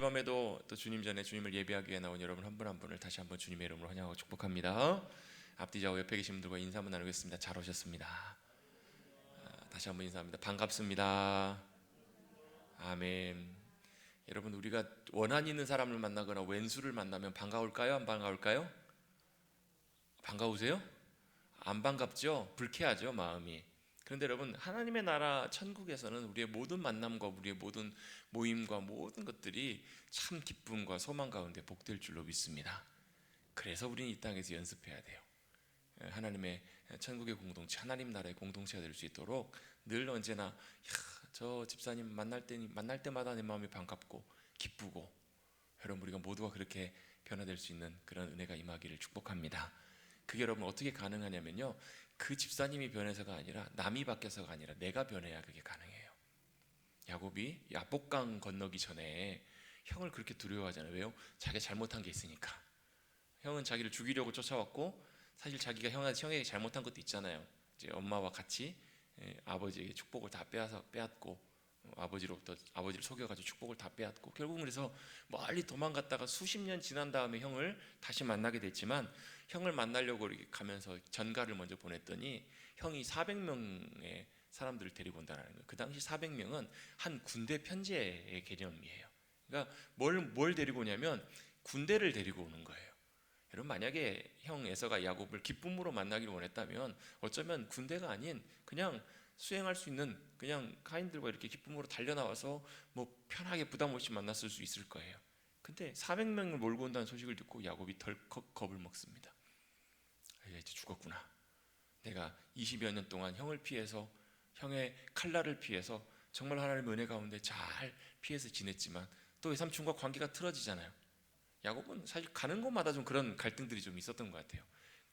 밤에도 또 주님 전에 주님을 예배하기 위해 나온 여러분 한 분 한 분을 다시 한번 주님의 이름으로 환영하고 축복합니다. 앞뒤 좌우 옆에 계신 분들과 인사 한번 나누겠습니다. 잘 오셨습니다. 다시 한번 인사합니다. 반갑습니다. 아멘. 여러분, 우리가 원한 있는 사람을 만나거나 왼수를 만나면 반가울까요? 안 반가울까요? 반가우세요? 안 반갑죠? 불쾌하죠, 마음이. 그런데 여러분, 하나님의 나라 천국에서는 우리의 모든 만남과 우리의 모든 모임과 모든 것들이 참 기쁨과 소망 가운데 복될 줄로 믿습니다. 그래서 우리는 이 땅에서 연습해야 돼요. 하나님의 천국의 공동체, 하나님 나라의 공동체가 될 수 있도록 늘 언제나 저 집사님 만날 때마다 내 마음이 반갑고 기쁘고, 여러분, 우리가 모두가 그렇게 변화될 수 있는 그런 은혜가 임하기를 축복합니다. 그게 여러분 어떻게 가능하냐면요, 그 집사님이 변해서가 아니라 남이 바뀌어서가 아니라 내가 변해야 그게 가능해요. 야곱이 야복강 건너기 전에 형을 그렇게 두려워하잖아요. 왜요? 자기가 잘못한 게 있으니까. 형은 자기를 죽이려고 쫓아왔고, 사실 자기가 형에게 잘못한 것도 있잖아요. 이제 엄마와 같이 아버지에게 축복을 다 빼앗고, 아버지를 속여가지고 축복을 다 빼앗고, 결국은 그래서 멀리 도망갔다가 수십 년 지난 다음에 형을 다시 만나게 됐지만, 형을 만나려고 이렇게 가면서 전가를 먼저 보냈더니 형이 400명의 사람들을 데리고 온다는 거예요. 그 당시 400명은 한 군대 편제의 개념이에요. 그러니까 뭘 데리고 오냐면 군대를 데리고 오는 거예요. 여러분, 만약에 형 에서가 야곱을 기쁨으로 만나기를 원했다면 어쩌면 군대가 아닌 그냥 수행할 수 있는 그냥 가인들과 이렇게 기쁨으로 달려나와서 뭐 편하게 부담 없이 만났을 수 있을 거예요. 근데 400명을 몰고 온다는 소식을 듣고 야곱이 덜컥 겁을 먹습니다. 이제 죽었구나. 내가 20여 년 동안 형을 피해서, 형의 칼날을 피해서 정말 하나님의 은혜 가운데 잘 피해서 지냈지만 또 외삼촌과 관계가 틀어지잖아요. 야곱은 사실 가는 곳마다 좀 그런 갈등들이 좀 있었던 것 같아요.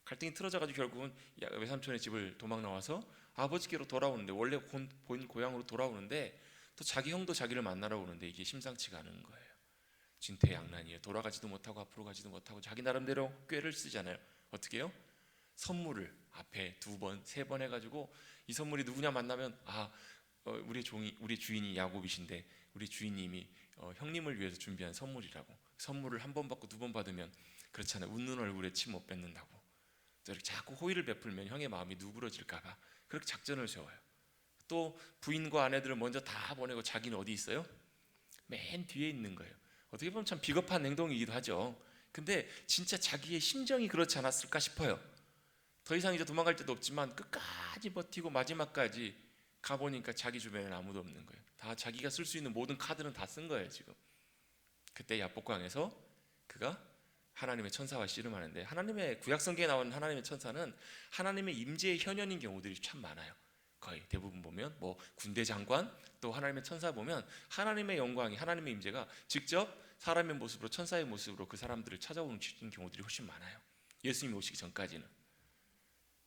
갈등이 틀어져가지고 결국은 외삼촌의 집을 도망 나와서 아버지께로 돌아오는데, 원래 본 고향으로 돌아오는데 또 자기 형도 자기를 만나러 오는데 이게 심상치가 않은 거예요. 진퇴양난이에요. 돌아가지도 못하고 앞으로 가지도 못하고 자기 나름대로 꾀를 쓰잖아요. 어떻게 해요? 선물을 앞에 2번, 3번 해가지고, 이 선물이 누구냐 만나면 우리 주인이 야곱이신데 우리 주인님이 형님을 위해서 준비한 선물이라고. 선물을 1번 받고 2번 받으면 그렇잖아요. 웃는 얼굴에 침 못 뱉는다고. 또 이렇게 자꾸 호의를 베풀면 형의 마음이 누그러질까봐 그렇게 작전을 세워요. 또 부인과 아내들을 먼저 다 보내고 자기는 어디 있어요? 맨 뒤에 있는 거예요. 어떻게 보면 참 비겁한 행동이기도 하죠. 근데 진짜 자기의 심정이 그렇지 않았을까 싶어요. 더 이상 이제 도망갈 데도 없지만 끝까지 버티고 마지막까지 가보니까 자기 주변에는 아무도 없는 거예요. 다 자기가 쓸 수 있는 모든 카드는 다 쓴 거예요 지금. 그때 야복강에서 그가 하나님의 천사와 씨름하는데, 하나님의 구약성경에 나오는 하나님의 천사는 하나님의 임재의 현현인 경우들이 참 많아요. 거의 대부분 보면 뭐 군대 장관, 또 하나님의 천사 보면 하나님의 영광이, 하나님의 임재가 직접 사람의 모습으로, 천사의 모습으로 그 사람들을 찾아오는 경우들이 훨씬 많아요. 예수님이 오시기 전까지는.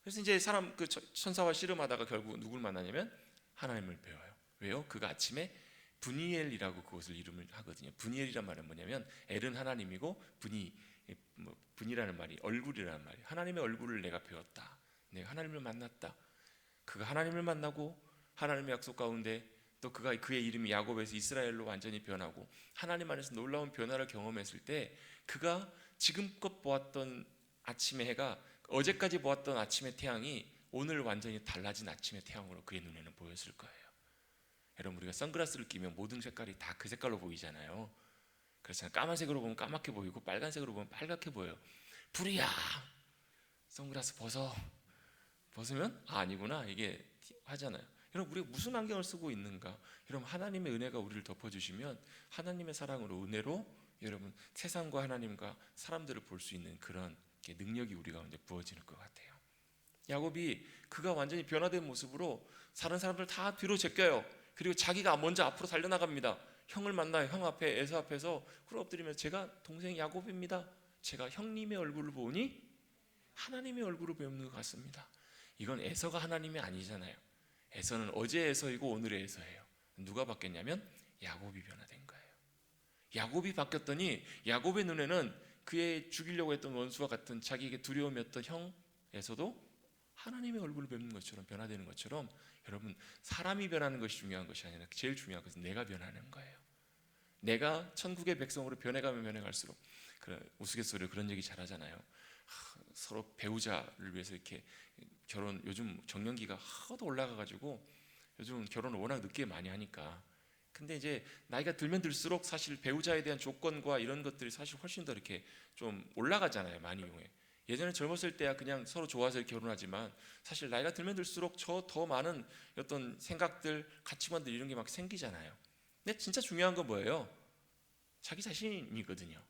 그래서 이제 그 천사와 씨름하다가 결국 누굴 만나냐면 하나님을 배워요. 왜요? 그가 아침에 분이엘이라고 그것을 이름을 하거든요. 분이엘이란 말은 뭐냐면 엘은 하나님이고 분이라는 말이 얼굴이라는 말이에요. 하나님의 얼굴을 내가 배웠다. 내가 하나님을 만났다. 그가 하나님을 만나고 하나님의 약속 가운데 또 그의 이름이 야곱에서 이스라엘로 완전히 변하고 하나님 안에서 놀라운 변화를 경험했을 때, 그가 지금껏 보았던 아침의 해가 어제까지 보았던 아침의 태양이 오늘 완전히 달라진 아침의 태양으로 그의 눈에는 보였을 거예요. 여러분, 우리가 선글라스를 끼면 모든 색깔이 다 그 색깔로 보이잖아요. 그렇잖아요. 까만색으로 보면 까맣게 보이고 빨간색으로 보면 빨갛게 보여요. 불이야, 선글라스 벗으면 아니구나, 이게 하잖아요. 여러분, 우리가 무슨 안경을 쓰고 있는가? 여러분, 하나님의 은혜가 우리를 덮어주시면 하나님의 사랑으로, 은혜로 여러분 세상과 하나님과 사람들을 볼 수 있는 그런 능력이 우리 가운데 부어지는 것 같아요. 야곱이 그가 완전히 변화된 모습으로 다른 사람들 다 뒤로 제껴요. 그리고 자기가 먼저 앞으로 달려나갑니다. 형을 만나요. 형 앞에, 에서 앞에서 엎드리면서 제가 동생 야곱입니다. 제가 형님의 얼굴을 보니 하나님의 얼굴을 배우는 것 같습니다. 이건 에서가 하나님이 아니잖아요. 에서는 어제 에서이고 오늘의 에서예요. 누가 바뀌었냐면 야곱이 변화된 거예요. 야곱이 바뀌었더니 야곱의 눈에는 그의 죽이려고 했던 원수와 같은 자기에게 두려움이었던 형에서도 하나님의 얼굴을 뵙는 것처럼 변화되는 것처럼, 여러분, 사람이 변하는 것이 중요한 것이 아니라 제일 중요한 것은 내가 변하는 거예요. 내가 천국의 백성으로 변해가면 변해갈수록 우스갯소리로 그런 얘기 잘하잖아요. 서로 배우자를 위해서 이렇게 결혼, 요즘 정년기가 하도 올라가가지고 요즘 결혼을 워낙 늦게 많이 하니까. 근데 이제 나이가 들면 들수록 사실 배우자에 대한 조건과 이런 것들이 사실 훨씬 더 이렇게 좀 올라가잖아요. 많이 용해. 예전에 젊었을 때야 그냥 서로 좋아서 결혼하지만 사실 나이가 들면 들수록 저 더 많은 어떤 생각들, 가치관들 이런 게 막 생기잖아요. 근데 진짜 중요한 건 뭐예요? 자기 자신이거든요.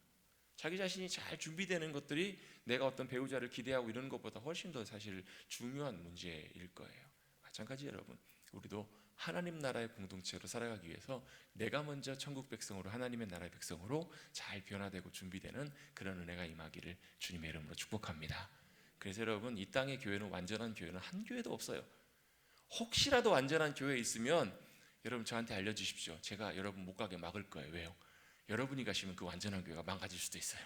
자기 자신이 잘 준비되는 것들이 내가 어떤 배우자를 기대하고 이런 것보다 훨씬 더 사실 중요한 문제일 거예요. 마찬가지 여러분, 우리도 하나님 나라의 공동체로 살아가기 위해서 내가 먼저 천국 백성으로, 하나님의 나라의 백성으로 잘 변화되고 준비되는 그런 은혜가 임하기를 주님의 이름으로 축복합니다. 그래서 여러분, 이 땅의 교회는, 완전한 교회는 한 교회도 없어요. 혹시라도 완전한 교회에 있으면 여러분 저한테 알려주십시오. 제가 여러분 못 가게 막을 거예요. 왜요? 여러분이 가시면 그 완전한 교회가 망가질 수도 있어요.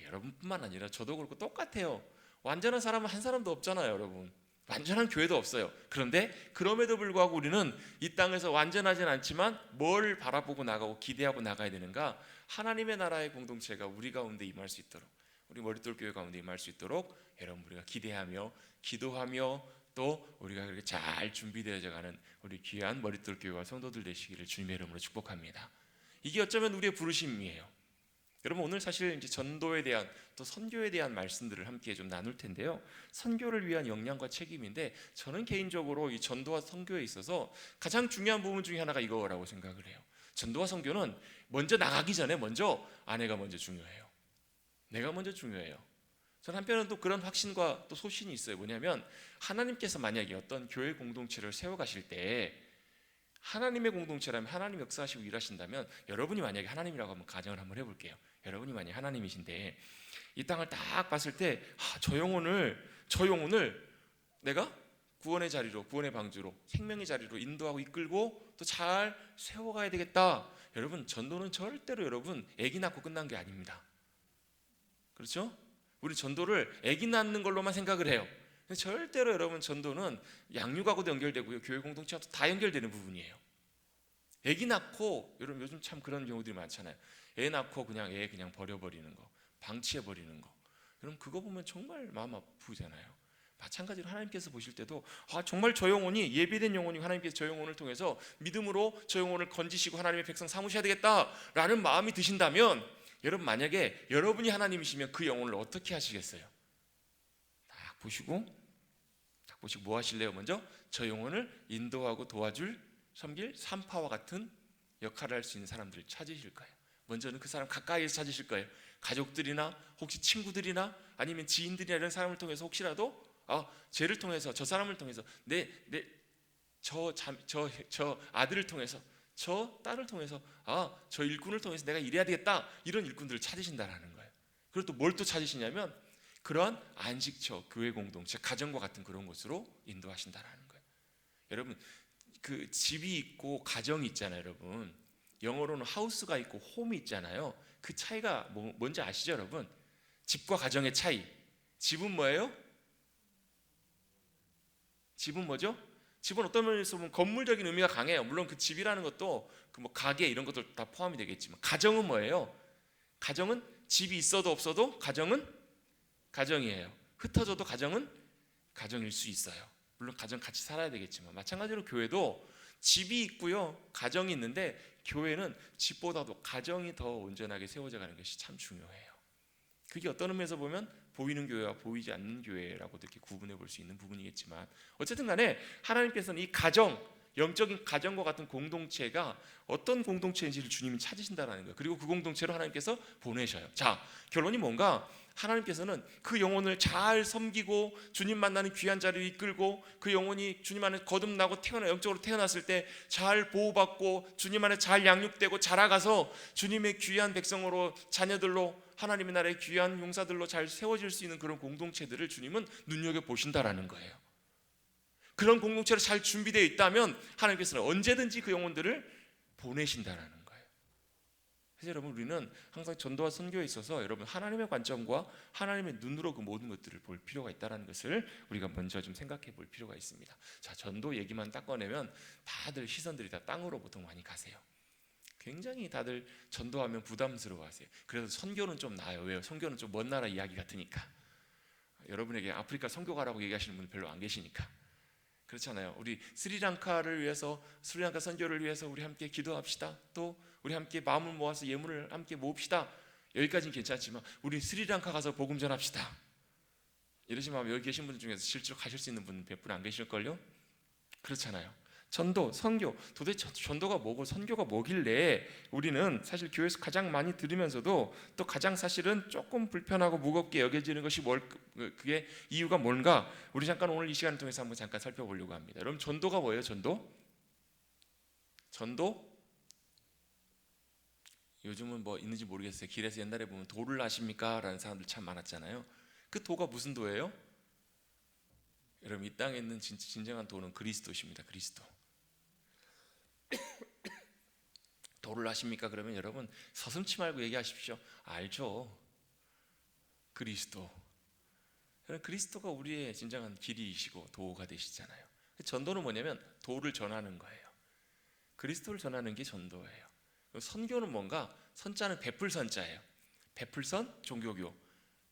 여러분뿐만 아니라 저도 그렇고 똑같아요. 완전한 사람은 한 사람도 없잖아요, 여러분. 완전한 교회도 없어요. 그런데 그럼에도 불구하고 우리는 이 땅에서 완전하진 않지만 뭘 바라보고 나가고 기대하고 나가야 되는가? 하나님의 나라의 공동체가 우리 가운데 임할 수 있도록, 우리 머릿돌 교회 가운데 임할 수 있도록 여러분 우리가 기대하며 기도하며 또 우리가 그렇게 잘 준비되어져 가는 우리 귀한 머릿돌 교회와 성도들 되시기를 주님의 이름으로 축복합니다. 이게 어쩌면 우리의 부르심이에요. 여러분, 오늘 사실 이제 전도에 대한 또 선교에 대한 말씀들을 함께 좀 나눌 텐데요. 선교를 위한 역량과 책임인데 저는 개인적으로 이 전도와 선교에 있어서 가장 중요한 부분 중에 하나가 이거라고 생각을 해요. 전도와 선교는 먼저 나가기 전에 먼저 아내가 먼저 중요해요. 내가 먼저 중요해요. 저는 한편은 또 그런 확신과 또 소신이 있어요. 뭐냐면 하나님께서 만약에 어떤 교회 공동체를 세워가실 때 하나님의 공동체라면, 하나님 역사하시고 일하신다면, 여러분이 만약에 하나님이라고 한번 가정을 한번 해볼게요. 여러분이 만약에 하나님이신데 이 땅을 딱 봤을 때 저 영혼을 내가 구원의 자리로, 구원의 방주로, 생명의 자리로 인도하고 이끌고 또 잘 세워가야 되겠다. 여러분, 전도는 절대로 여러분 아기 낳고 끝난 게 아닙니다. 그렇죠? 우리 전도를 아기 낳는 걸로만 생각을 해요. 절대로 여러분 전도는 양육하고도 연결되고요, 교회 공동체와도 다 연결되는 부분이에요. 아기 낳고, 여러분 요즘 참 그런 경우들이 많잖아요. 애 낳고 그냥 버려버리는 거, 방치해버리는 거. 여러분 그거 보면 정말 마음 아프잖아요. 마찬가지로 하나님께서 보실 때도 정말 저 영혼이 예비된 영혼이, 하나님께서 저 영혼을 통해서 믿음으로 저 영혼을 건지시고 하나님의 백성 삼으셔야 되겠다라는 마음이 드신다면, 여러분 만약에 여러분이 하나님이시면 그 영혼을 어떻게 하시겠어요? 딱 보시고 뭐 하실래요? 먼저 저 영혼을 인도하고 도와줄, 섬길 산파와 같은 역할을 할 수 있는 사람들을 찾으실 거예요. 먼저는 그 사람 가까이에서 찾으실 거예요. 가족들이나 혹시 친구들이나 아니면 지인들이나 이런 사람을 통해서 혹시라도 쟤를 통해서, 저 사람을 통해서, 저 아들을 통해서, 저 딸을 통해서, 저 일꾼을 통해서 내가 일해야 되겠다, 이런 일꾼들을 찾으신다라는 거예요. 그리고 또 뭘 또 찾으시냐면 그러한 안식처, 교회 공동체, 가정과 같은 그런 곳으로 인도하신다라는 거예요. 여러분 그 집이 있고 가정이 있잖아요. 여러분 영어로는 하우스가 있고 홈이 있잖아요. 그 차이가 뭔지 아시죠 여러분? 집과 가정의 차이. 집은 뭐예요? 집은 뭐죠? 집은 어떤 면에서 보면 건물적인 의미가 강해요. 물론 그 집이라는 것도 그 가게 이런 것들 다 포함이 되겠지만, 가정은 뭐예요? 가정은 집이 있어도 없어도 가정은 가정이에요. 흩어져도 가정은 가정일 수 있어요. 물론 가정 같이 살아야 되겠지만, 마찬가지로 교회도 집이 있고요, 가정이 있는데 교회는 집보다도 가정이 더 온전하게 세워져 가는 것이 참 중요해요. 그게 어떤 의미에서 보면 보이는 교회와 보이지 않는 교회라고도 이렇게 구분해 볼 수 있는 부분이겠지만, 어쨌든 간에 하나님께서는 이 가정, 영적인 가정과 같은 공동체가 어떤 공동체인지를 주님이 찾으신다는 거예요. 그리고 그 공동체로 하나님께서 보내셔요. 자, 결론이 뭔가? 하나님께서는 그 영혼을 잘 섬기고 주님 만나는 귀한 자리를 이끌고, 그 영혼이 주님 안에 거듭나고 영적으로 태어났을 때 잘 보호받고 주님 안에 잘 양육되고 자라가서 주님의 귀한 백성으로, 자녀들로, 하나님의 나라의 귀한 용사들로 잘 세워질 수 있는 그런 공동체들을 주님은 눈여겨보신다라는 거예요. 그런 공동체로 잘 준비되어 있다면 하나님께서는 언제든지 그 영혼들을 보내신다라는 거예요. 그래서 여러분 우리는 항상 전도와 선교에 있어서 여러분 하나님의 관점과 하나님의 눈으로 그 모든 것들을 볼 필요가 있다는 것을 우리가 먼저 좀 생각해 볼 필요가 있습니다. 자, 전도 얘기만 딱 꺼내면 다들 시선들이 다 땅으로 보통 많이 가세요. 굉장히 다들 전도하면 부담스러워하세요. 그래서 선교는 좀 나아요. 왜요? 선교는 좀 먼 나라 이야기 같으니까. 여러분에게 아프리카 선교 가라고 얘기하시는 분 별로 안 계시니까. 그렇잖아요. 우리 스리랑카를 위해서, 스리랑카 선교를 위해서 우리 함께 기도합시다. 또 우리 함께 마음을 모아서 예물을 함께 모읍시다. 여기까지는 괜찮지만 우리 스리랑카 가서 복음 전합시다. 이러시면 여기 계신 분들 중에서 실제로 가실 수 있는 분 몇 분 안 계실걸요? 그렇잖아요. 전도, 선교, 도대체 전도가 뭐고 선교가 뭐길래 우리는 사실 교회에서 가장 많이 들으면서도 또 가장 사실은 조금 불편하고 무겁게 여겨지는 것이 그게 이유가 뭔가, 우리 잠깐 오늘 이 시간을 통해서 한번 잠깐 살펴보려고 합니다. 여러분, 전도가 뭐예요? 전도? 요즘은 뭐 있는지 모르겠어요. 길에서 옛날에 보면 도를 아십니까? 라는 사람들 참 많았잖아요. 그 도가 무슨 도예요? 여러분, 이 땅에 있는 진정한 도는 그리스도십니다. 그리스도. 도를 아십니까? 그러면 여러분 서슴지 말고 얘기하십시오. 알죠. 그리스도. 그리스도가 우리의 진정한 길이이시고 도가 되시잖아요. 전도는 뭐냐면 도를 전하는 거예요. 그리스도를 전하는 게 전도예요. 선교는 뭔가, 선자는 베풀 선자예요. 베풀 선 종교교.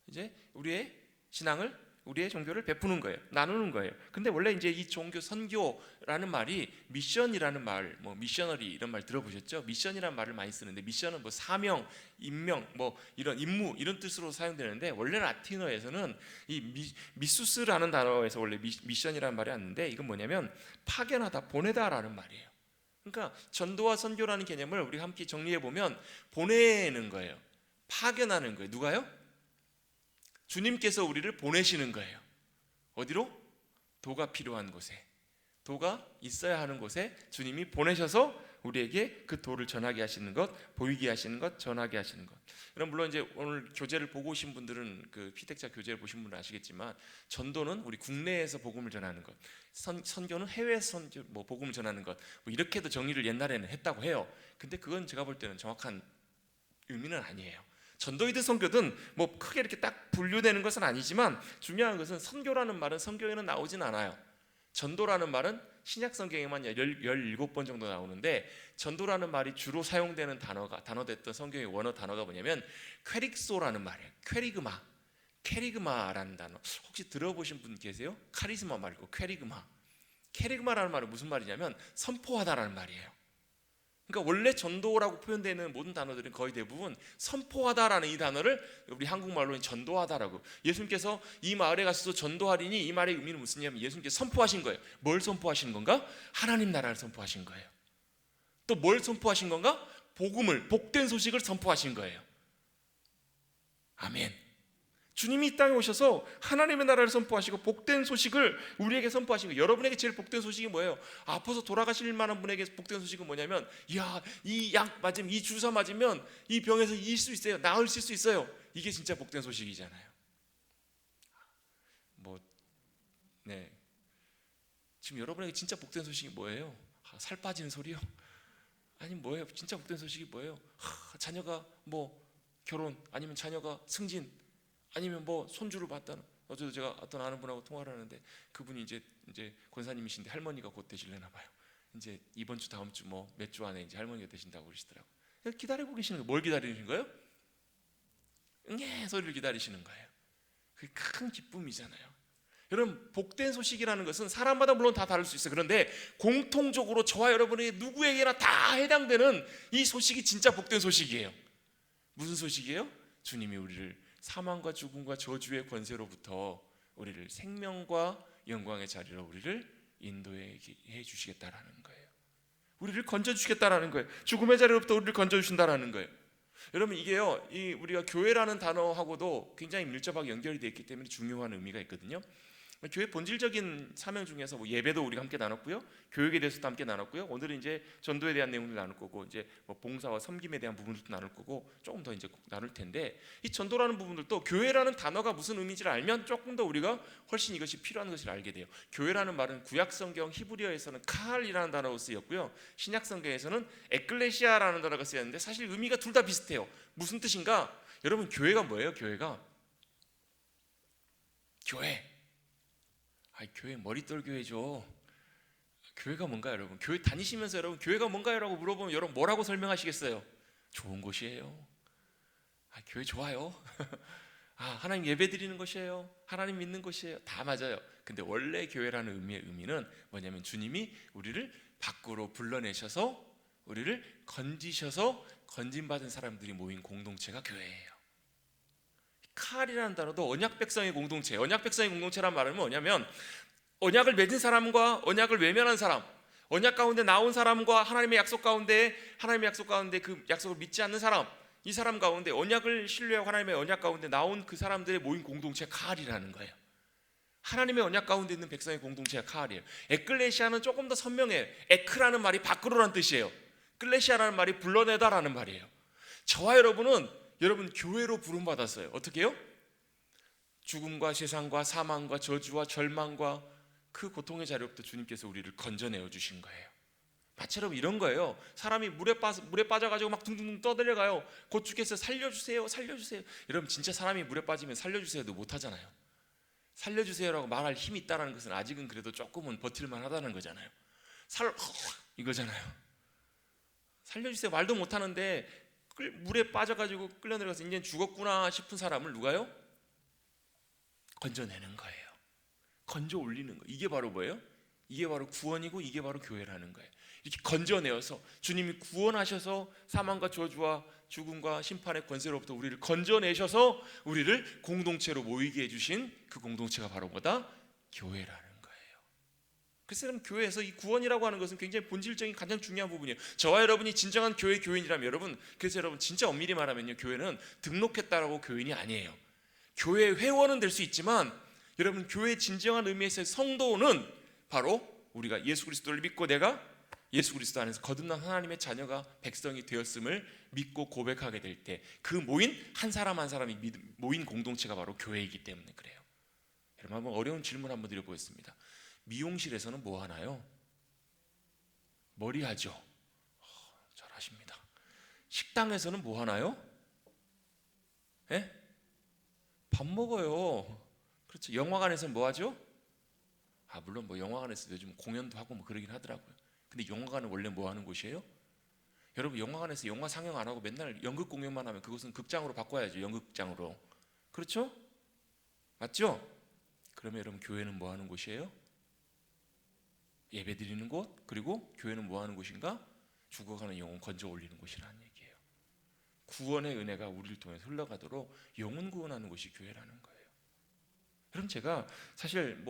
이제 우리의 신앙을, 우리의 종교를 베푸는 거예요. 나누는 거예요. 근데 원래 이제 이 종교, 선교라는 말이 미션이라는 말, 뭐 미셔너리 이런 말 들어보셨죠? 미션이라는 말을 많이 쓰는데, 미션은 뭐 사명, 임명, 뭐 이런 임무 이런 뜻으로 사용되는데, 원래 라틴어에서는 이 미수스라는 단어에서 원래 미션이라는 말이 왔는데, 이건 뭐냐면 파견하다, 보내다라는 말이에요. 그러니까 전도와 선교라는 개념을 우리 함께 정리해 보면 보내는 거예요. 파견하는 거예요. 누가요? 주님께서 우리를 보내시는 거예요. 어디로? 도가 필요한 곳에, 도가 있어야 하는 곳에 주님이 보내셔서 우리에게 그 도를 전하게 하시는 것, 보이게 하시는 것, 전하게 하시는 것. 그럼 물론 이제 오늘 교재를 보고 오신 분들은, 그 피택자 교재를 보신 분은 아시겠지만, 전도는 우리 국내에서 복음을 전하는 것, 선교는 해외에서 뭐 복음을 전하는 것, 뭐 이렇게도 정리를 옛날에는 했다고 해요. 근데 그건 제가 볼 때는 정확한 의미는 아니에요. 전도이든 선교든 뭐 크게 이렇게 딱 분류되는 것은 아니지만, 중요한 것은 선교라는 말은 성경에는 나오진 않아요. 전도라는 말은 신약 성경에만 17번 정도 나오는데, 전도라는 말이 주로 사용되는 단어됐던 성경의 원어 단어가 뭐냐면 퀘릭소라는 말이에요. 캐리그마라는 단어. 혹시 들어보신 분 계세요? 카리스마 말고 퀘리그마. 캐리그마라는 말은 무슨 말이냐면 선포하다라는 말이에요. 그러니까 원래 전도라고 표현되는 모든 단어들은 거의 대부분 선포하다라는 이 단어를 우리 한국말로는 전도하다라고. 예수님께서 이 마을에 가셔서 전도하리니, 이 말의 의미는 무슨냐면 예수님께서 선포하신 거예요. 뭘 선포하신 건가? 하나님 나라를 선포하신 거예요. 또 뭘 선포하신 건가? 복음을, 복된 소식을 선포하신 거예요. 아멘. 주님이 이 땅에 오셔서 하나님의 나라를 선포하시고 복된 소식을 우리에게 선포하신 거예요. 여러분에게 제일 복된 소식이 뭐예요? 아파서 돌아가실 만한 분에게 복된 소식은 뭐냐면, 야, 이 약 맞으면, 이 주사 맞으면 이 병에서 이길 수 있어요. 나으실 수 있어요. 이게 진짜 복된 소식이잖아요. 네. 지금 여러분에게 진짜 복된 소식이 뭐예요? 살 빠지는 소리요? 아니 뭐예요? 진짜 복된 소식이 뭐예요? 자녀가 뭐 결혼, 아니면 자녀가 승진, 아니면 뭐 손주를 봤다는. 어제도 제가 어떤 아는 분하고 통화를 하는데, 그분이 이제 권사님이신데 할머니가 곧 되시려나 봐요. 이제 이번 주, 다음 주, 뭐 몇 주 안에 이제 할머니가 되신다고 그러시더라고요. 기다리고 계시는 거예요. 뭘 기다리시는 거예요? 응애 소리를 기다리시는 거예요. 그게 큰 기쁨이잖아요. 여러분, 복된 소식이라는 것은 사람마다 물론 다 다를 수 있어요. 그런데 공통적으로 저와 여러분에게 누구에게나 다 해당되는 이 소식이 진짜 복된 소식이에요. 무슨 소식이에요? 주님이 우리를 사망과 죽음과 저주의 권세로부터 우리를 생명과 영광의 자리로 우리를 인도해 주시겠다라는 거예요. 우리를 건져주시겠다라는 거예요. 죽음의 자리로부터 우리를 건져주신다라는 거예요. 여러분, 이게요, 우리가 교회라는 단어하고도 굉장히 밀접하게 연결이 되어 있기 때문에 중요한 의미가 있거든요. 교회 본질적인 사명 중에서 뭐 예배도 우리가 함께 나눴고요, 교육에 대해서도 함께 나눴고요, 오늘은 이제 전도에 대한 내용을 나눌 거고, 이제 뭐 봉사와 섬김에 대한 부분들도 나눌 거고, 조금 더 이제 나눌 텐데, 이 전도라는 부분들도 교회라는 단어가 무슨 의미인지를 알면 조금 더 우리가 훨씬 이것이 필요한 것을 알게 돼요. 교회라는 말은 구약 성경 히브리어에서는 카할이라는 단어가 쓰였고요, 신약 성경에서는 에클레시아라는 단어가 쓰였는데, 사실 의미가 둘 다 비슷해요. 무슨 뜻인가? 여러분, 교회가 뭐예요? 교회. 교회 머리떨 교회죠. 교회가 뭔가요, 여러분? 교회 다니시면서 여러분 교회가 뭔가요라고 물어보면 여러분 뭐라고 설명하시겠어요? 좋은 곳이에요. 교회 좋아요. 하나님 예배 드리는 곳이에요. 하나님 믿는 곳이에요. 다 맞아요. 근데 원래 교회라는 의미는 뭐냐면 주님이 우리를 밖으로 불러내셔서 우리를 건지셔서 건진받은 사람들이 모인 공동체가 교회예요. 칼이라는 단어도 언약 백성의 공동체, 언약 백성의 공동체란 말은 뭐냐면 언약을 맺은 사람과 언약을 외면한 사람, 언약 가운데 나온 사람과 하나님의 약속 가운데 그 약속을 믿지 않는 사람, 이 사람 가운데 언약을 신뢰하고 하나님의 언약 가운데 나온 그 사람들의 모인 공동체가 카알이라는 거예요. 하나님의 언약 가운데 있는 백성의 공동체가 카알이에요. 에클레시아는 조금 더 선명해요. 에크라는 말이 밖으로라는 뜻이에요. 클레시아라는 말이 불러내다라는 말이에요. 저와 여러분은 여러분 교회로 부름받았어요. 어떻게 해요? 죽음과 세상과 사망과 저주와 절망과 그 고통의 자리로부터 주님께서 우리를 건져내어 주신 거예요. 마치 여러분 이런 거예요. 사람이 물에 빠져가지고 막 둥둥둥 떠들려가요. 곧 죽겠어요. 살려주세요. 살려주세요. 여러분 진짜 사람이 물에 빠지면 살려주세요도 못하잖아요. 살려주세요라고 말할 힘이 있다는 것은 아직은 그래도 조금은 버틸만 하다는 거잖아요. 이거잖아요. 살려주세요 말도 못하는데 물에 빠져가지고 끌려내려가서 이제 죽었구나 싶은 사람을 누가요? 건져내는 거예요. 건져 올리는 거예요. 이게 바로 뭐예요? 이게 바로 구원이고 이게 바로 교회라는 거예요. 이렇게 건져내어서 주님이 구원하셔서 사망과 저주와 죽음과 심판의 권세로부터 우리를 건져내셔서 우리를 공동체로 모이게 해주신 그 공동체가 바로 뭐다? 교회라는 거예요. 그래서 여러분 교회에서 이 구원이라고 하는 것은 굉장히 본질적인 가장 중요한 부분이에요. 저와 여러분이 진정한 교회 교인이라면 여러분, 그래서 여러분 진짜 엄밀히 말하면요, 교회는 등록했다라고 교인이 아니에요. 교회 회원은 될 수 있지만 여러분 교회의 진정한 의미에서의 성도는 바로 우리가 예수 그리스도를 믿고 내가 예수 그리스도 안에서 거듭난 하나님의 자녀가 백성이 되었음을 믿고 고백하게 될 때 그 모인 한 사람 한 사람이 모인 공동체가 바로 교회이기 때문에 그래요. 여러분 한번 어려운 질문 한번 드려보겠습니다. 미용실에서는 뭐 하나요? 머리 하죠. 잘하십니다. 식당에서는 뭐 하나요? 예? 밥 먹어요. 그렇죠. 영화관에서는 뭐 하죠? 물론 뭐 영화관에서 요즘 공연도 하고 뭐 그러긴 하더라고요. 근데 영화관은 원래 뭐 하는 곳이에요? 여러분 영화관에서 영화 상영 안 하고 맨날 연극 공연만 하면 그것은 극장으로 바꿔야죠. 연극장으로. 그렇죠? 맞죠? 그러면 여러분 교회는 뭐 하는 곳이에요? 예배 드리는 곳. 그리고 교회는 뭐 하는 곳인가? 죽어가는 영혼 건져 올리는 곳이라는 얘기예요. 구원의 은혜가 우리를 통해 흘러가도록 영혼 구원하는 곳이 교회라는 거예요. 여러분 제가 사실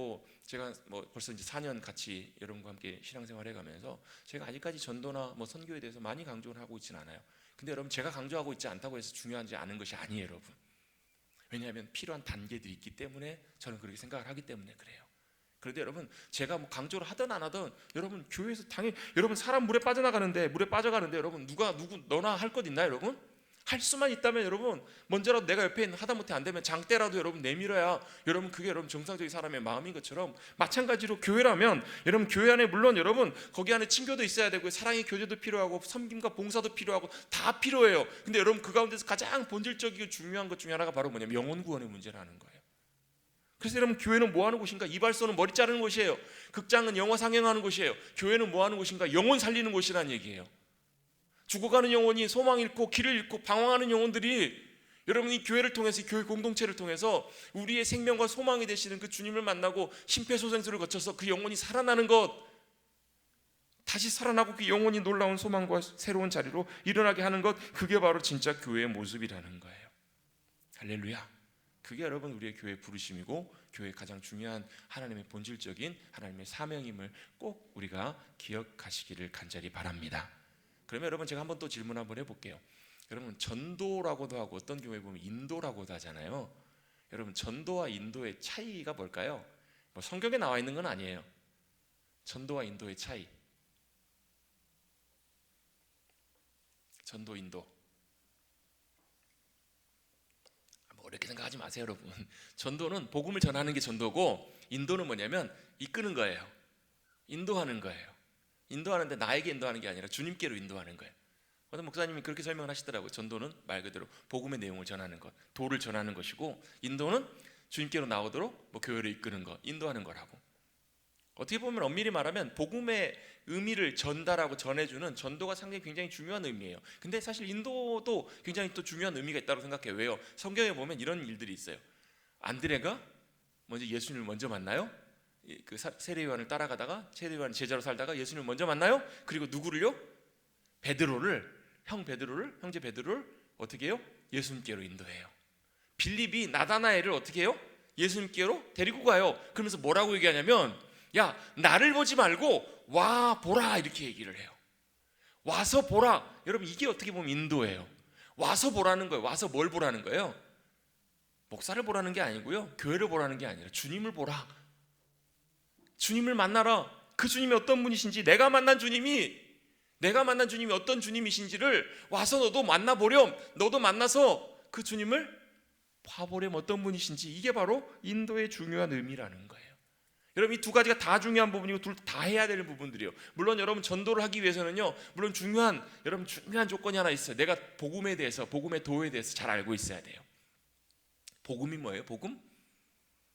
제가 벌써 이제 4년 같이 여러분과 함께 신앙생활 해가면서 제가 아직까지 전도나 선교에 대해서 많이 강조를 하고 있지는 않아요. 근데 여러분 제가 강조하고 있지 않다고 해서 중요하지 않은 것이 아니에요, 여러분. 왜냐하면 필요한 단계들이 있기 때문에 저는 그렇게 생각을 하기 때문에 그래요. 그런데 여러분 제가 강조를 하든 안 하든 여러분 교회에서 당연히 여러분 사람 물에 빠져가는데 여러분 누구 너나 할 것 있나요, 여러분? 할 수만 있다면 여러분 먼저라도 내가 옆에 있는 하다못해 안 되면 장대라도 여러분 내밀어야 여러분 그게 여러분 정상적인 사람의 마음인 것처럼 마찬가지로 교회라면 여러분 교회 안에 물론 여러분 거기 안에 친교도 있어야 되고 사랑의 교제도 필요하고 섬김과 봉사도 필요하고 다 필요해요. 근데 여러분 그 가운데서 가장 본질적이고 중요한 것 중에 하나가 바로 뭐냐면 영혼 구원의 문제라는 거예요. 그래서 여러분 교회는 뭐 하는 곳인가? 이발소는 머리 자르는 곳이에요. 극장은 영화 상영하는 곳이에요. 교회는 뭐 하는 곳인가? 영혼 살리는 곳이라는 얘기예요. 죽어가는 영혼이 소망 잃고 길을 잃고 방황하는 영혼들이 여러분이 교회를 통해서 교회 공동체를 통해서 우리의 생명과 소망이 되시는 그 주님을 만나고 심폐소생술을 거쳐서 그 영혼이 살아나는 것, 다시 살아나고 그 영혼이 놀라운 소망과 새로운 자리로 일어나게 하는 것, 그게 바로 진짜 교회의 모습이라는 거예요. 할렐루야. 그게 여러분 우리의 교회의 부르심이고 교회의 가장 중요한 하나님의 본질적인 하나님의 사명임을 꼭 우리가 기억하시기를 간절히 바랍니다. 그러면 여러분 제가 한번 또 질문 한번 해볼게요. 여러분 전도라고도 하고 어떤 경우에 보면 인도라고도 하잖아요. 여러분 전도와 인도의 차이가 뭘까요? 성경에 나와 있는 건 아니에요. 전도와 인도의 차이. 전도 인도. 어렵게 생각하지 마세요, 여러분. 전도는 복음을 전하는 게 전도고 인도는 뭐냐면 이끄는 거예요. 인도하는 거예요. 인도하는데 나에게 인도하는 게 아니라 주님께로 인도하는 거예요. 어떤 목사님이 그렇게 설명을 하시더라고요. 전도는 말 그대로 복음의 내용을 전하는 것, 도를 전하는 것이고 인도는 주님께로 나오도록 교회를 이끄는 것, 인도하는 거라고. 어떻게 보면 엄밀히 말하면 복음의 의미를 전달하고 전해주는 전도가 상당히 굉장히 중요한 의미예요. 근데 사실 인도도 굉장히 또 중요한 의미가 있다고 생각해요. 왜요? 성경에 보면 이런 일들이 있어요. 안드레가 먼저 예수님을 먼저 만나요. 그 세례 요한을 따라가다가 세례 요한 제자로 살다가 예수님을 먼저 만나요. 그리고 누구를요? 형제 베드로를 어떻게 해요? 예수님께로 인도해요. 빌립이 나다나엘을 어떻게 해요? 예수님께로 데리고 가요. 그러면서 뭐라고 얘기하냐면, 야, 나를 보지 말고 와 보라, 이렇게 얘기를 해요. 와서 보라. 여러분, 이게 어떻게 보면 인도예요. 와서 보라는 거예요. 와서 뭘 보라는 거예요? 목사를 보라는 게 아니고요, 교회를 보라는 게 아니라 주님을 보라. 주님을 만나라. 그 주님이 어떤 분이신지, 내가 만난 주님이 어떤 주님이신지를 와서 너도 만나보렴. 너도 만나서 그 주님을 봐보렴. 어떤 분이신지. 이게 바로 인도의 중요한 의미라는 거예요. 여러분, 이 두 가지가 다 중요한 부분이고 둘 다 해야 되는 부분들이에요. 물론 여러분, 전도를 하기 위해서는요, 물론 중요한 조건이 하나 있어요. 내가 복음에 대해서, 복음의 도에 대해서 잘 알고 있어야 돼요. 복음이 뭐예요? 복음?